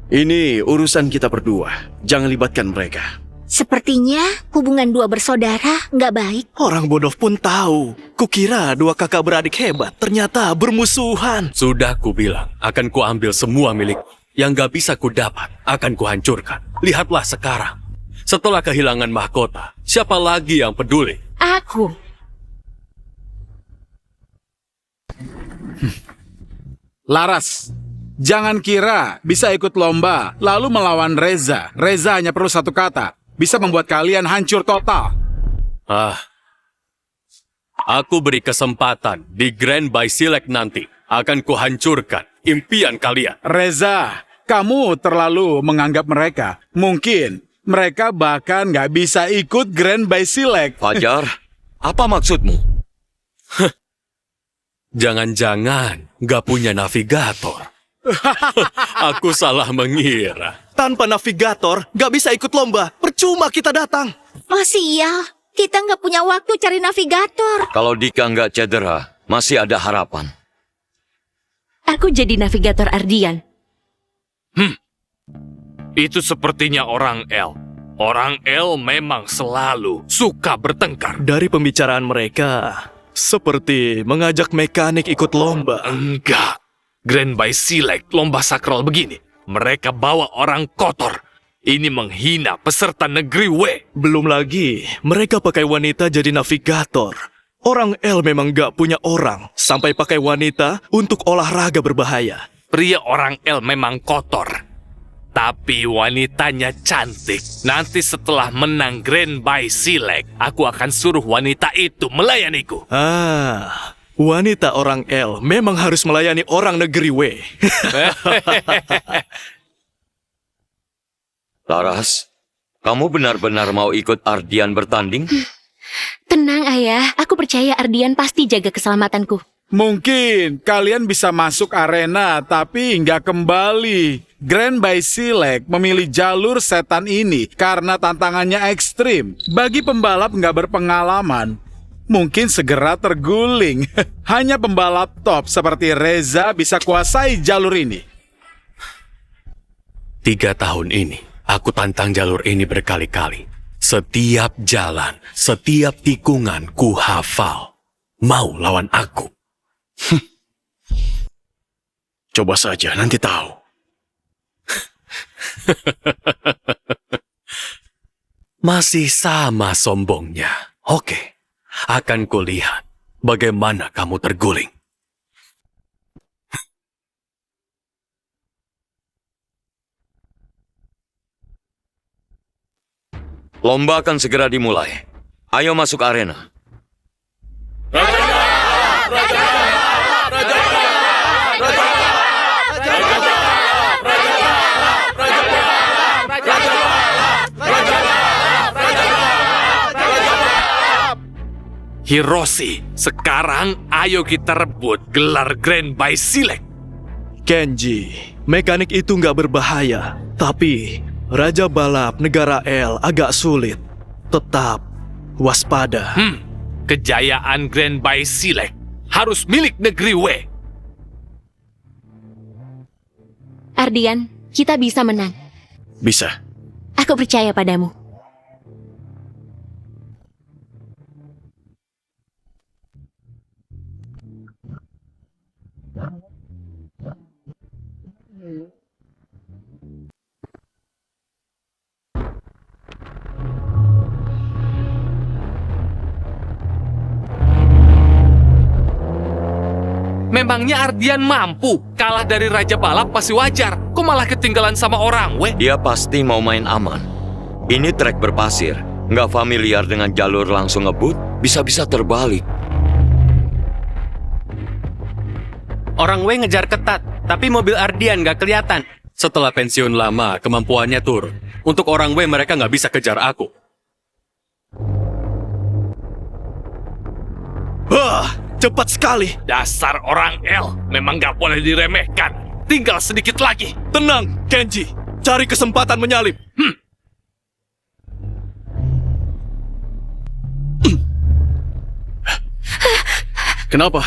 Ini urusan kita berdua. Jangan libatkan mereka. Sepertinya hubungan dua bersaudara nggak baik. Orang bodoh pun tahu. Kukira 2 kakak beradik hebat, ternyata bermusuhan. Sudah kubilang, akan kuambil semua milik. Yang gak bisa kudapat, akan kuhancurkan. Lihatlah sekarang. Setelah kehilangan mahkota, siapa lagi yang peduli? Aku. Laras, jangan kira bisa ikut lomba lalu melawan Reza. Reza hanya perlu 1 kata. Bisa membuat kalian hancur total. Aku beri kesempatan di Grand Bay Select nanti. Akan kuhancurkan impian kalian. Reza, kamu terlalu menganggap mereka. Mungkin mereka bahkan nggak bisa ikut Grand Bay Select. Fajar, apa maksudmu? Jangan-jangan gak punya navigator. Aku salah mengira. Tanpa navigator, gak bisa ikut lomba. Percuma kita datang. Oh sial, kita nggak punya waktu cari navigator. Kalau Dika nggak cedera, masih ada harapan. Aku jadi navigator Ardian. Itu sepertinya orang L. Orang L memang selalu suka bertengkar. Dari pembicaraan mereka, seperti mengajak mekanik ikut lomba. Enggak. Grand Bay Select, lomba sakral begini. Mereka bawa orang kotor. Ini menghina peserta negeri W. Belum lagi, mereka pakai wanita jadi navigator. Orang L memang gak punya orang, sampai pakai wanita untuk olahraga berbahaya. Pria orang L memang kotor. Tapi wanitanya cantik. Nanti setelah menang Grand by Silek, aku akan suruh wanita itu melayaniku. Wanita orang L memang harus melayani orang negeri W. Laras, kamu benar-benar mau ikut Ardian bertanding? Tenang ayah, aku percaya Ardian pasti jaga keselamatanku. Mungkin kalian bisa masuk arena, tapi nggak kembali. Grand by Silek memilih jalur setan ini karena tantangannya ekstrim. Bagi pembalap nggak berpengalaman, mungkin segera terguling. Hanya pembalap top seperti Reza bisa kuasai jalur ini. 3 tahun ini, aku tantang jalur ini berkali-kali. Setiap jalan, setiap tikungan ku hafal. Mau lawan aku? Coba saja, nanti tahu. Masih sama sombongnya. Oke, akan kulihat bagaimana kamu terguling. Lomba akan segera dimulai. Ayo masuk arena. Hiroshi, sekarang ayo kita rebut gelar Grand by Silek. Kenji, mekanik itu nggak berbahaya. Tapi Raja Balap negara L agak sulit. Tetap waspada. Kejayaan Grand by Silek harus milik negeri W. Ardian, kita bisa menang. Bisa. Aku percaya padamu. Memangnya Ardian mampu kalah dari Raja Balap masih wajar. Kok malah ketinggalan sama orang, weh? Dia pasti mau main aman. Ini trek berpasir, nggak familiar dengan jalur langsung ngebut, bisa-bisa terbalik. Orang W ngejar ketat, tapi mobil Ardian nggak kelihatan. Setelah pensiun lama, kemampuannya turun. Untuk orang W, mereka nggak bisa kejar aku. Cepat sekali. Dasar orang L memang nggak boleh diremehkan. Tinggal sedikit lagi. Tenang, Kenji. Cari kesempatan menyalip. Kenapa?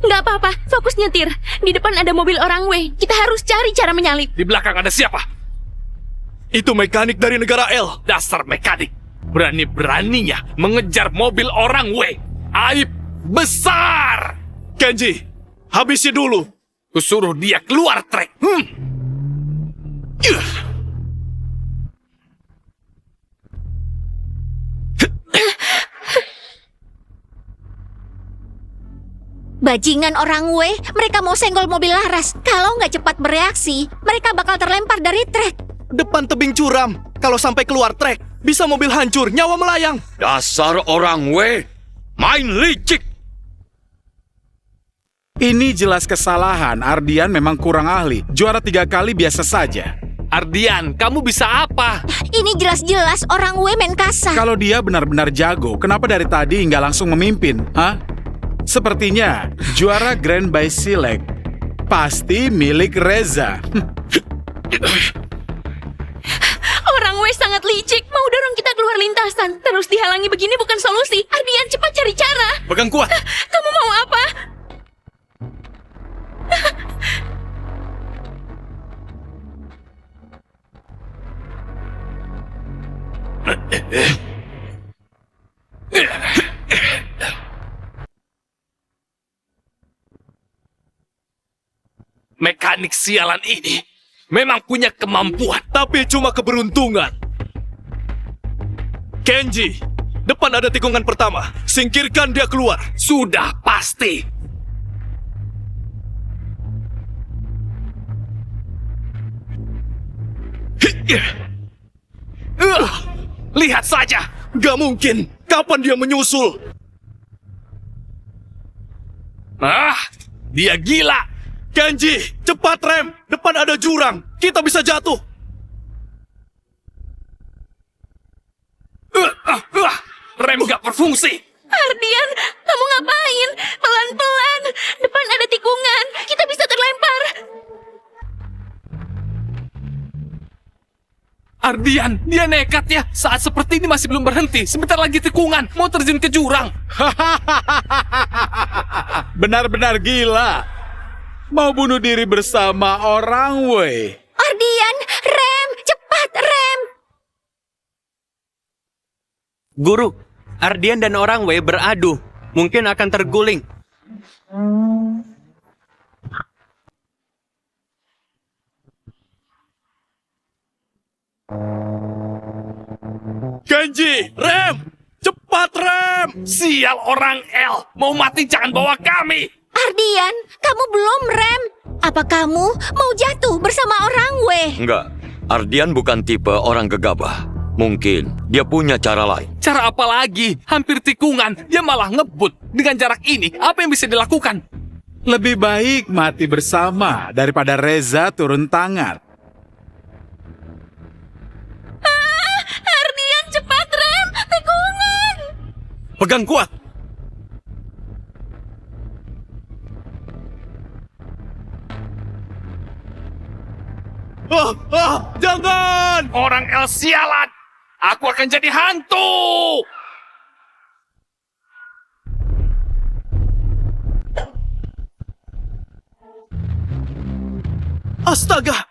Nggak apa-apa, fokus nyetir. Di depan ada mobil orang W. Kita harus cari cara menyalip. Di belakang ada siapa? Itu mekanik dari negara L. Dasar mekanik. Berani-beraninya mengejar mobil orang W. Aib besar. Kenji, habisi dulu. Kusuruh dia keluar trek. Bajingan orang W, mereka mau senggol mobil Laras. Kalau nggak cepat bereaksi, mereka bakal terlempar dari trek. Depan tebing curam. Kalau sampai keluar trek, bisa mobil hancur, nyawa melayang. Dasar orang W, main licik. Ini jelas kesalahan. Ardian memang kurang ahli. Juara 3 kali biasa saja. Ardian, kamu bisa apa? Ini jelas-jelas orang W main kasar. Kalau dia benar-benar jago, kenapa dari tadi nggak langsung memimpin? Hah? Sepertinya juara Grand by Silek pasti milik Reza. Orang W sangat licik. Mau dorong kita keluar lintasan. Terus dihalangi begini bukan solusi. Ardian, cepat cari cara. Pegang kuat. Kamu mau apa? Mekanik sialan ini memang punya kemampuan. Tapi cuma keberuntungan. Kenji, depan ada tikungan pertama. Singkirkan dia keluar. Sudah pasti. Lihat saja. Gak mungkin. Kapan dia menyusul? Dia gila. Kenji, cepat rem. Depan ada jurang. Kita bisa jatuh. Rem gak berfungsi. Ardian, kamu ngapain? Pelan-pelan. Depan ada tikungan. Kita bisa terlempar. Ardian, dia nekat ya. Saat seperti ini masih belum berhenti. Sebentar lagi tikungan. Mau terjun ke jurang. Benar-benar gila. Mau bunuh diri bersama orang weh. Ardian, rem, cepat rem. Guru, Ardian dan orang W beradu. Mungkin akan terguling. Kenji, rem. Cepat rem. Sial orang L. Mau mati jangan bawa kami. Ardian, kamu belum rem. Apa kamu mau jatuh bersama orang weh? Enggak, Ardian bukan tipe orang gegabah. Mungkin dia punya cara lain. Cara apa lagi? Hampir tikungan. Dia malah ngebut. Dengan jarak ini, apa yang bisa dilakukan? Lebih baik mati bersama daripada Reza turun tangan. Ardian, cepat rem. Tikungan. Pegang kuat. Jangan! Orang L sialan. Aku akan jadi hantu. Astaga!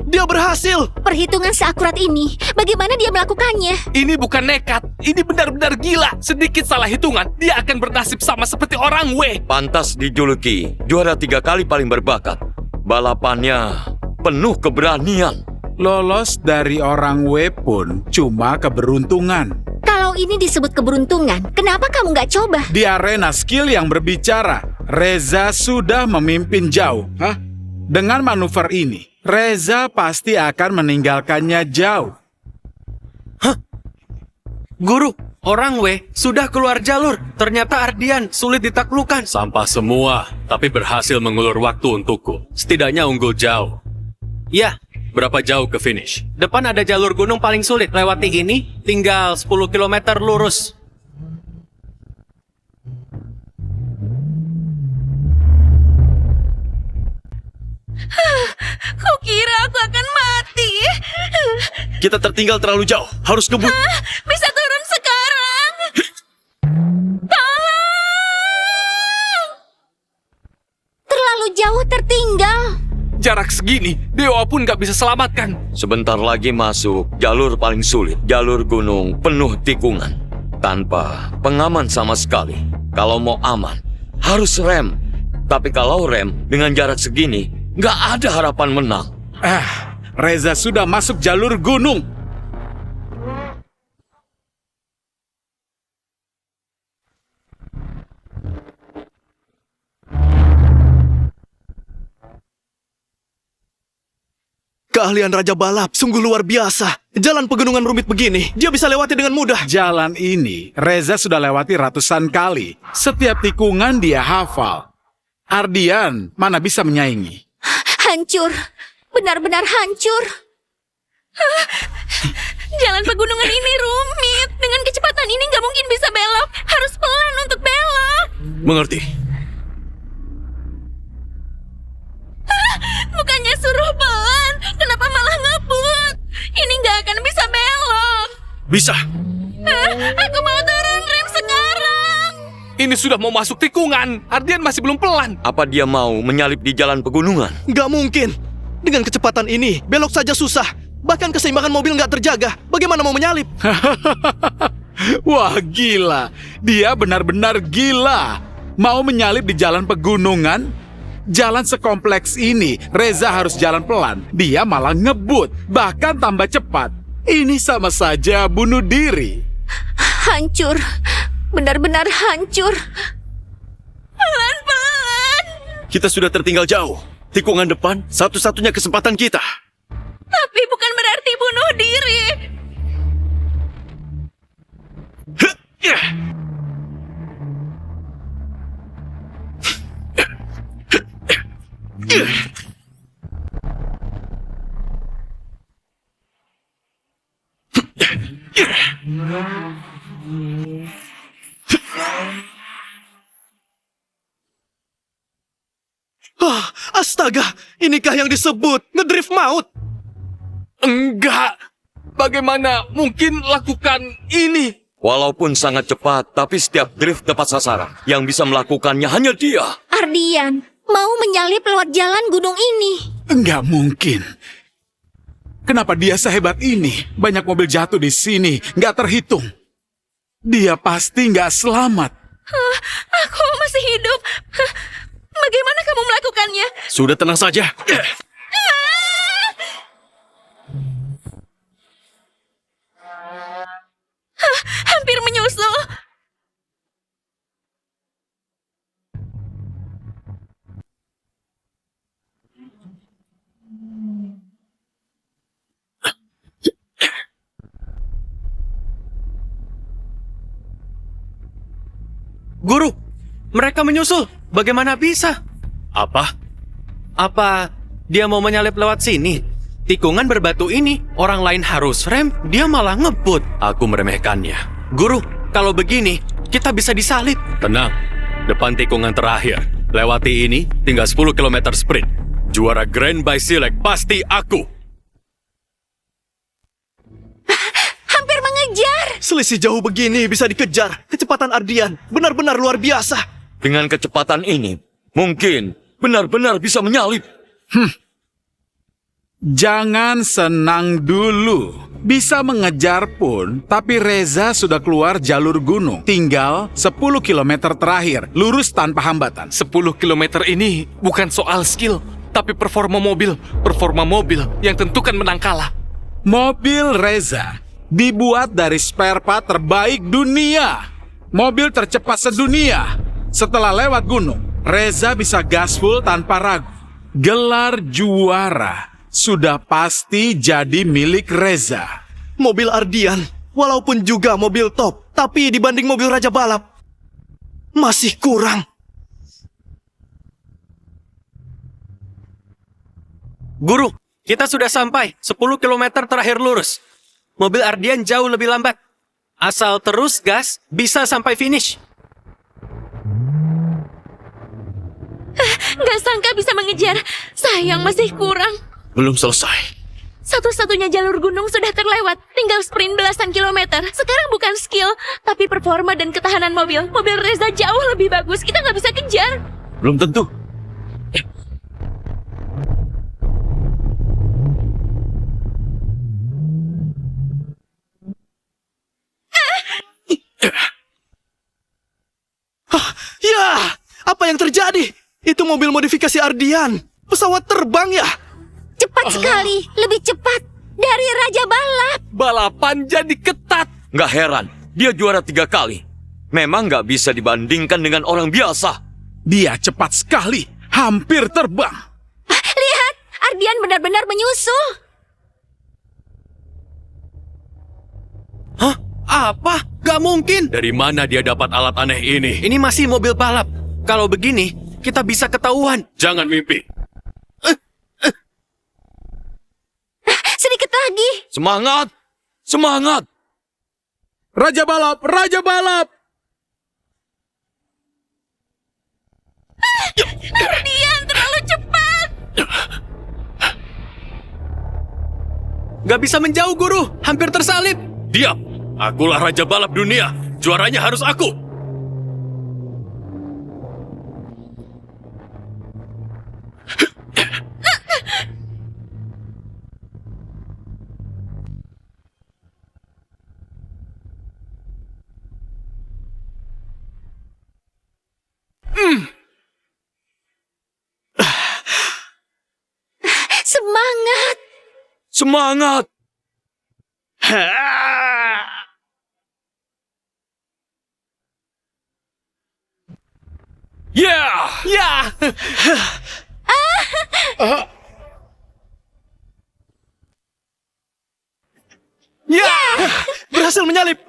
Dia berhasil! Perhitungan seakurat ini, bagaimana dia melakukannya? Ini bukan nekat. Ini benar-benar gila. Sedikit salah hitungan, dia akan bernasib sama seperti orang W. Pantas dijuluki juara 3 kali paling berbakat. Balapannya penuh keberanian. Lolos dari orang W pun cuma keberuntungan. Kalau ini disebut keberuntungan, kenapa kamu nggak coba? Di arena skill yang berbicara, Reza sudah memimpin jauh. Dengan manuver ini, Reza pasti akan meninggalkannya jauh. Guru, orang W sudah keluar jalur. Ternyata Ardian sulit ditaklukkan. Sampah semua, tapi berhasil mengulur waktu untukku. Setidaknya unggul jauh. Ya, berapa jauh ke finish? Depan ada jalur gunung paling sulit. Lewati ini, tinggal 10 km lurus. Kukira aku akan mati. Kita tertinggal terlalu jauh. Harus ngebut. Bisa turun sekarang. Tolong. Terlalu jauh tertinggal. Jarak segini, dewa pun gak bisa selamatkan. Sebentar lagi masuk jalur paling sulit. Jalur gunung penuh tikungan. Tanpa pengaman sama sekali. Kalau mau aman, harus rem. Tapi kalau rem dengan jarak segini, gak ada harapan menang. Reza sudah masuk jalur gunung. Keahlian Raja Balap sungguh luar biasa. Jalan pegunungan rumit begini, dia bisa lewati dengan mudah. Jalan ini, Reza sudah lewati ratusan kali. Setiap tikungan dia hafal. Ardian mana bisa menyaingi. Hancur. Benar-benar hancur. Jalan pegunungan ini rumit. Dengan kecepatan ini nggak mungkin bisa belok. Harus pelan untuk belok. Mengerti. Bukannya suruh pelan, kenapa malah ngebut? Ini nggak akan bisa belok. Bisa. Aku mau turun rem sekarang. Ini sudah mau masuk tikungan. Ardian masih belum pelan. Apa dia mau menyalip di jalan pegunungan? Gak mungkin. Dengan kecepatan ini, belok saja susah. Bahkan keseimbangan mobil nggak terjaga. Bagaimana mau menyalip? Wah, gila. Dia benar-benar gila. Mau menyalip di jalan pegunungan? Jalan sekompleks ini, Reza harus jalan pelan. Dia malah ngebut, bahkan tambah cepat. Ini sama saja bunuh diri. Hancur. Benar-benar hancur. Pelan-pelan. Kita sudah tertinggal jauh. Tikungan depan, satu-satunya kesempatan kita. Tapi bukan berarti bunuh diri. Astaga, inikah yang disebut ngedrift maut? Enggak. Bagaimana mungkin lakukan ini? Walaupun sangat cepat, tapi setiap drift tepat sasaran. Yang bisa melakukannya hanya dia. Ardian, mau menyalip lewat jalan gunung ini. Enggak mungkin. Kenapa dia sehebat ini? Banyak mobil jatuh di sini, nggak terhitung. Dia pasti nggak selamat. Aku masih hidup. Bagaimana kamu melakukannya? Sudah tenang saja. Hampir menyusul. Guru, mereka menyusul. Bagaimana bisa? Apa? Apa dia mau menyalip lewat sini? Tikungan berbatu ini, orang lain harus rem, dia malah ngebut. Aku meremehkannya. Guru, kalau begini, kita bisa disalip. Tenang, depan tikungan terakhir. Lewati ini, tinggal 10 km sprint. Juara Grand by Silek pasti aku. Hampir mengejar. Selisih jauh begini bisa dikejar. Kecepatan Ardian benar-benar luar biasa. Dengan kecepatan ini, mungkin benar-benar bisa menyalip. Jangan senang dulu. Bisa mengejar pun, tapi Reza sudah keluar jalur gunung. Tinggal 10 km terakhir, lurus tanpa hambatan. 10 km ini bukan soal skill, tapi performa mobil. Performa mobil yang tentukan menang kalah. Mobil Reza dibuat dari spare part terbaik dunia. Mobil tercepat sedunia. Setelah lewat gunung, Reza bisa gaspol tanpa ragu. Gelar juara sudah pasti jadi milik Reza. Mobil Ardian, walaupun juga mobil top, tapi dibanding mobil Raja Balap, masih kurang. Guru, kita sudah sampai. 10 km terakhir lurus. Mobil Ardian jauh lebih lambat. Asal terus gas, bisa sampai finish. Gak sangka bisa mengejar. Sayang masih kurang. Belum selesai. Satu-satunya jalur gunung sudah terlewat. Tinggal sprint belasan kilometer. Sekarang bukan skill, tapi performa dan ketahanan mobil. Mobil Reza jauh lebih bagus. Kita nggak bisa kejar. Belum tentu. Ya, apa yang terjadi? Itu mobil modifikasi Ardian. Pesawat terbang ya? Cepat sekali, lebih cepat dari Raja Balap. Balapan jadi ketat. Nggak heran, dia juara 3 kali. Memang nggak bisa dibandingkan dengan orang biasa. Dia cepat sekali, hampir terbang. Lihat, Ardian benar-benar menyusul. Hah? Apa? Gak mungkin. Dari mana dia dapat alat aneh ini? Ini masih mobil balap. Kalau begini, kita bisa ketahuan. Jangan mimpi. Sedikit lagi. Semangat! Semangat! Raja Balap, Raja Balap. Ardian terlalu cepat. Gak bisa menjauh, Guru. Hampir tersalip. Diam. Akulah Raja Balap dunia. Juaranya harus aku. Semangat. Semangat! Ya! Ya! Berhasil menyalip!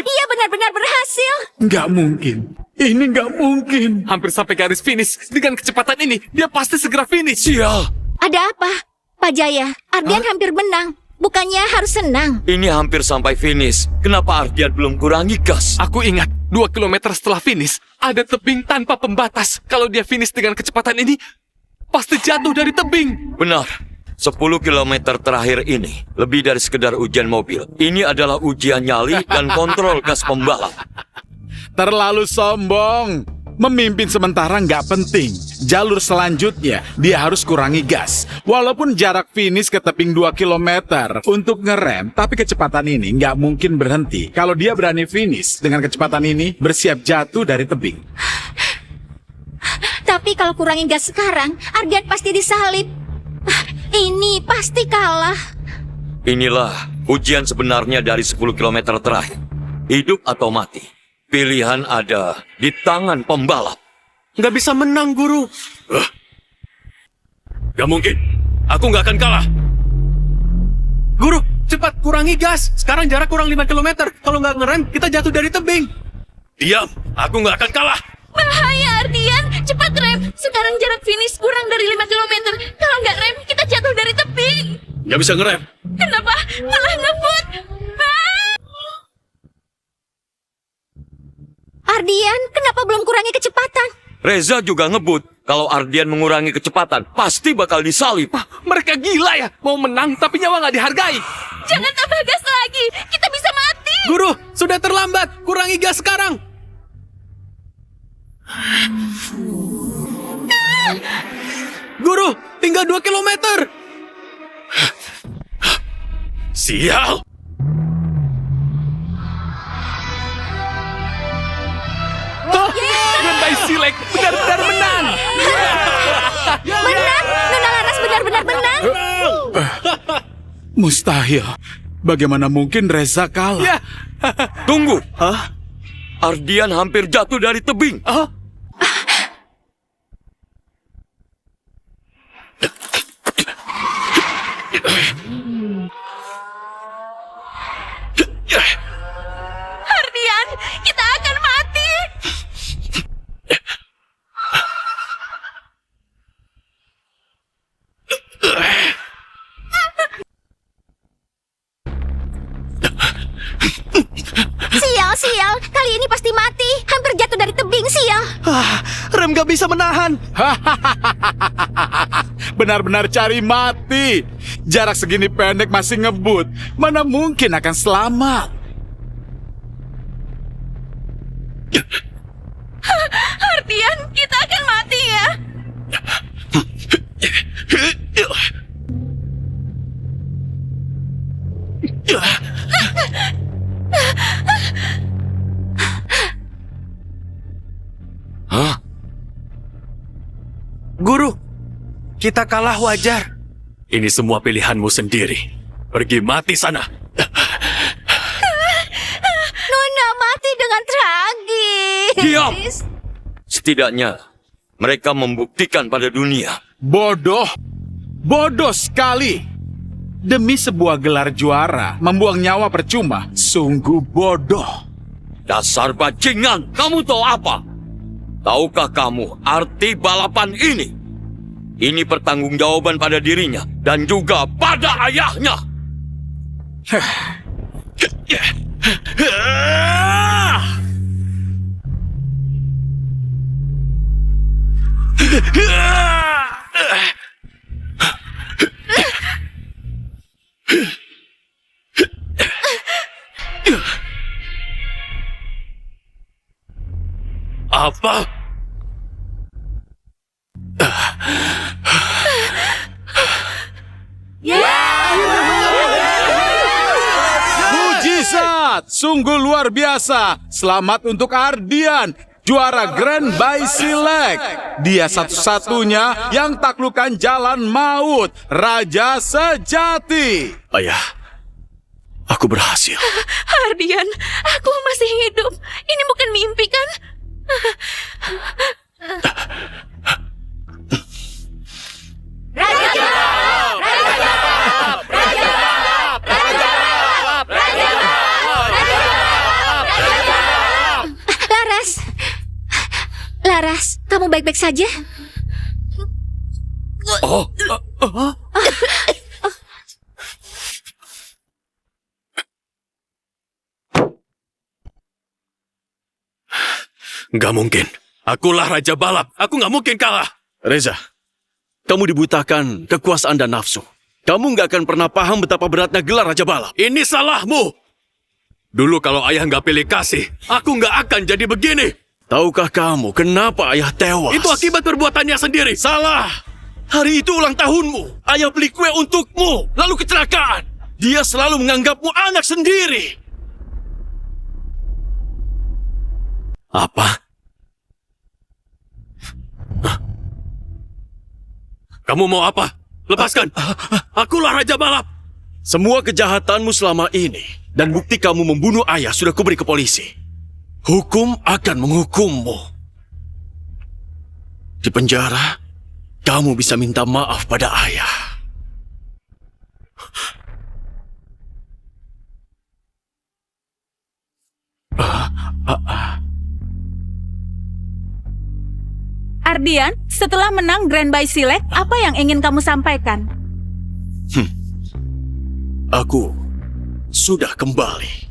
Ia benar-benar berhasil. Nggak mungkin. Ini nggak mungkin. Hampir sampai garis finish. Dengan kecepatan ini, dia pasti segera finish. Sial! Ada apa? Pak Jaya, Ardian hampir menang. Bukannya harus senang. Ini hampir sampai finish. Kenapa Ardian belum kurangi gas? Aku ingat, 2 kilometer setelah finish, ada tebing tanpa pembatas. Kalau dia finish dengan kecepatan ini, pasti jatuh dari tebing. Benar. 10 kilometer terakhir ini lebih dari sekedar ujian mobil. Ini adalah ujian nyali dan kontrol gas pembalap. Terlalu sombong. Memimpin sementara nggak penting. Jalur selanjutnya, dia harus kurangi gas. Walaupun jarak finish ke tebing 2 kilometer untuk ngerem, tapi kecepatan ini nggak mungkin berhenti. Kalau dia berani finish dengan kecepatan ini, bersiap jatuh dari tebing. Tapi kalau kurangi gas sekarang, Ardian pasti disalib. Ini pasti kalah. Inilah ujian sebenarnya dari 10 kilometer terakhir. Hidup atau mati. Pilihan ada di tangan pembalap. Nggak bisa menang, Guru. Nggak mungkin. Aku nggak akan kalah. Guru, cepat kurangi gas. Sekarang jarak kurang 5 km. Kalau nggak ngerem, kita jatuh dari tebing. Diam, aku nggak akan kalah. Bahaya, Ardian. Cepat rem. Sekarang jarak finish kurang dari 5 km. Kalau nggak rem, kita jatuh dari tebing. Nggak bisa ngerem. Kenapa? Malah ngebut. Ardian, kenapa belum kurangi kecepatan? Reza juga ngebut. Kalau Ardian mengurangi kecepatan, pasti bakal disalib. Mereka gila ya, mau menang tapi nyawa nggak dihargai. Jangan tambah gas lagi. Kita bisa mati. Guru, sudah terlambat. Kurangi gas sekarang. Guru, tinggal 2 kilometer. Sial. Grand Bay Silek benar-benar menang. Menang? Nona Laras benar-benar menang? Mustahil. Bagaimana mungkin Reza kalah? Tunggu. Ardian hampir jatuh dari tebing. Ardian, kita akan mati. Sial, kali ini pasti mati. Hampir jatuh dari tebing, sial. Rem gak bisa menahan. Benar-benar cari mati. Jarak segini pendek masih ngebut. Mana mungkin akan selamat? Ardian, kita akan mati ya. Guru, kita kalah wajar. Ini semua pilihanmu sendiri. Pergi mati sana. Nona mati dengan tragis. Diam! Setidaknya mereka membuktikan pada dunia. Bodoh. Bodoh sekali. Demi sebuah gelar juara, membuang nyawa percuma. Sungguh bodoh. Dasar bajingan, kamu tahu apa? Tahukah kamu arti balapan ini? Ini pertanggungjawaban pada dirinya dan juga pada ayahnya. Apa? Mujizat, sungguh luar biasa. Selamat untuk Ardian, juara Grand Bay Silek. Dia satu-satunya yang taklukkan jalan maut, raja sejati. Ayah, aku berhasil. Ardian, aku masih hidup. Ini bukan mimpi kan? kamu baik-baik saja? Nggak mungkin. Akulah Raja Balap. Aku nggak mungkin kalah. Reza, kamu dibutakan kekuasaan dan nafsu. Kamu nggak akan pernah paham betapa beratnya gelar Raja Balap. Ini salahmu. Dulu kalau ayah nggak pilih kasih, aku nggak akan jadi begini. Tahukah kamu kenapa ayah tewas? Itu akibat perbuatannya sendiri. Salah! Hari itu ulang tahunmu. Ayah beli kue untukmu. Lalu kecelakaan. Dia selalu menganggapmu anak sendiri. Apa? Hah? Kamu mau apa? Lepaskan. Akulah Raja Balap. Semua kejahatanmu selama ini dan bukti kamu membunuh ayah sudah kuberi ke polisi. Hukum akan menghukummu. Di penjara, kamu bisa minta maaf pada ayah. Ardian, setelah menang Grand Bay Silek, apa yang ingin kamu sampaikan? Aku sudah kembali.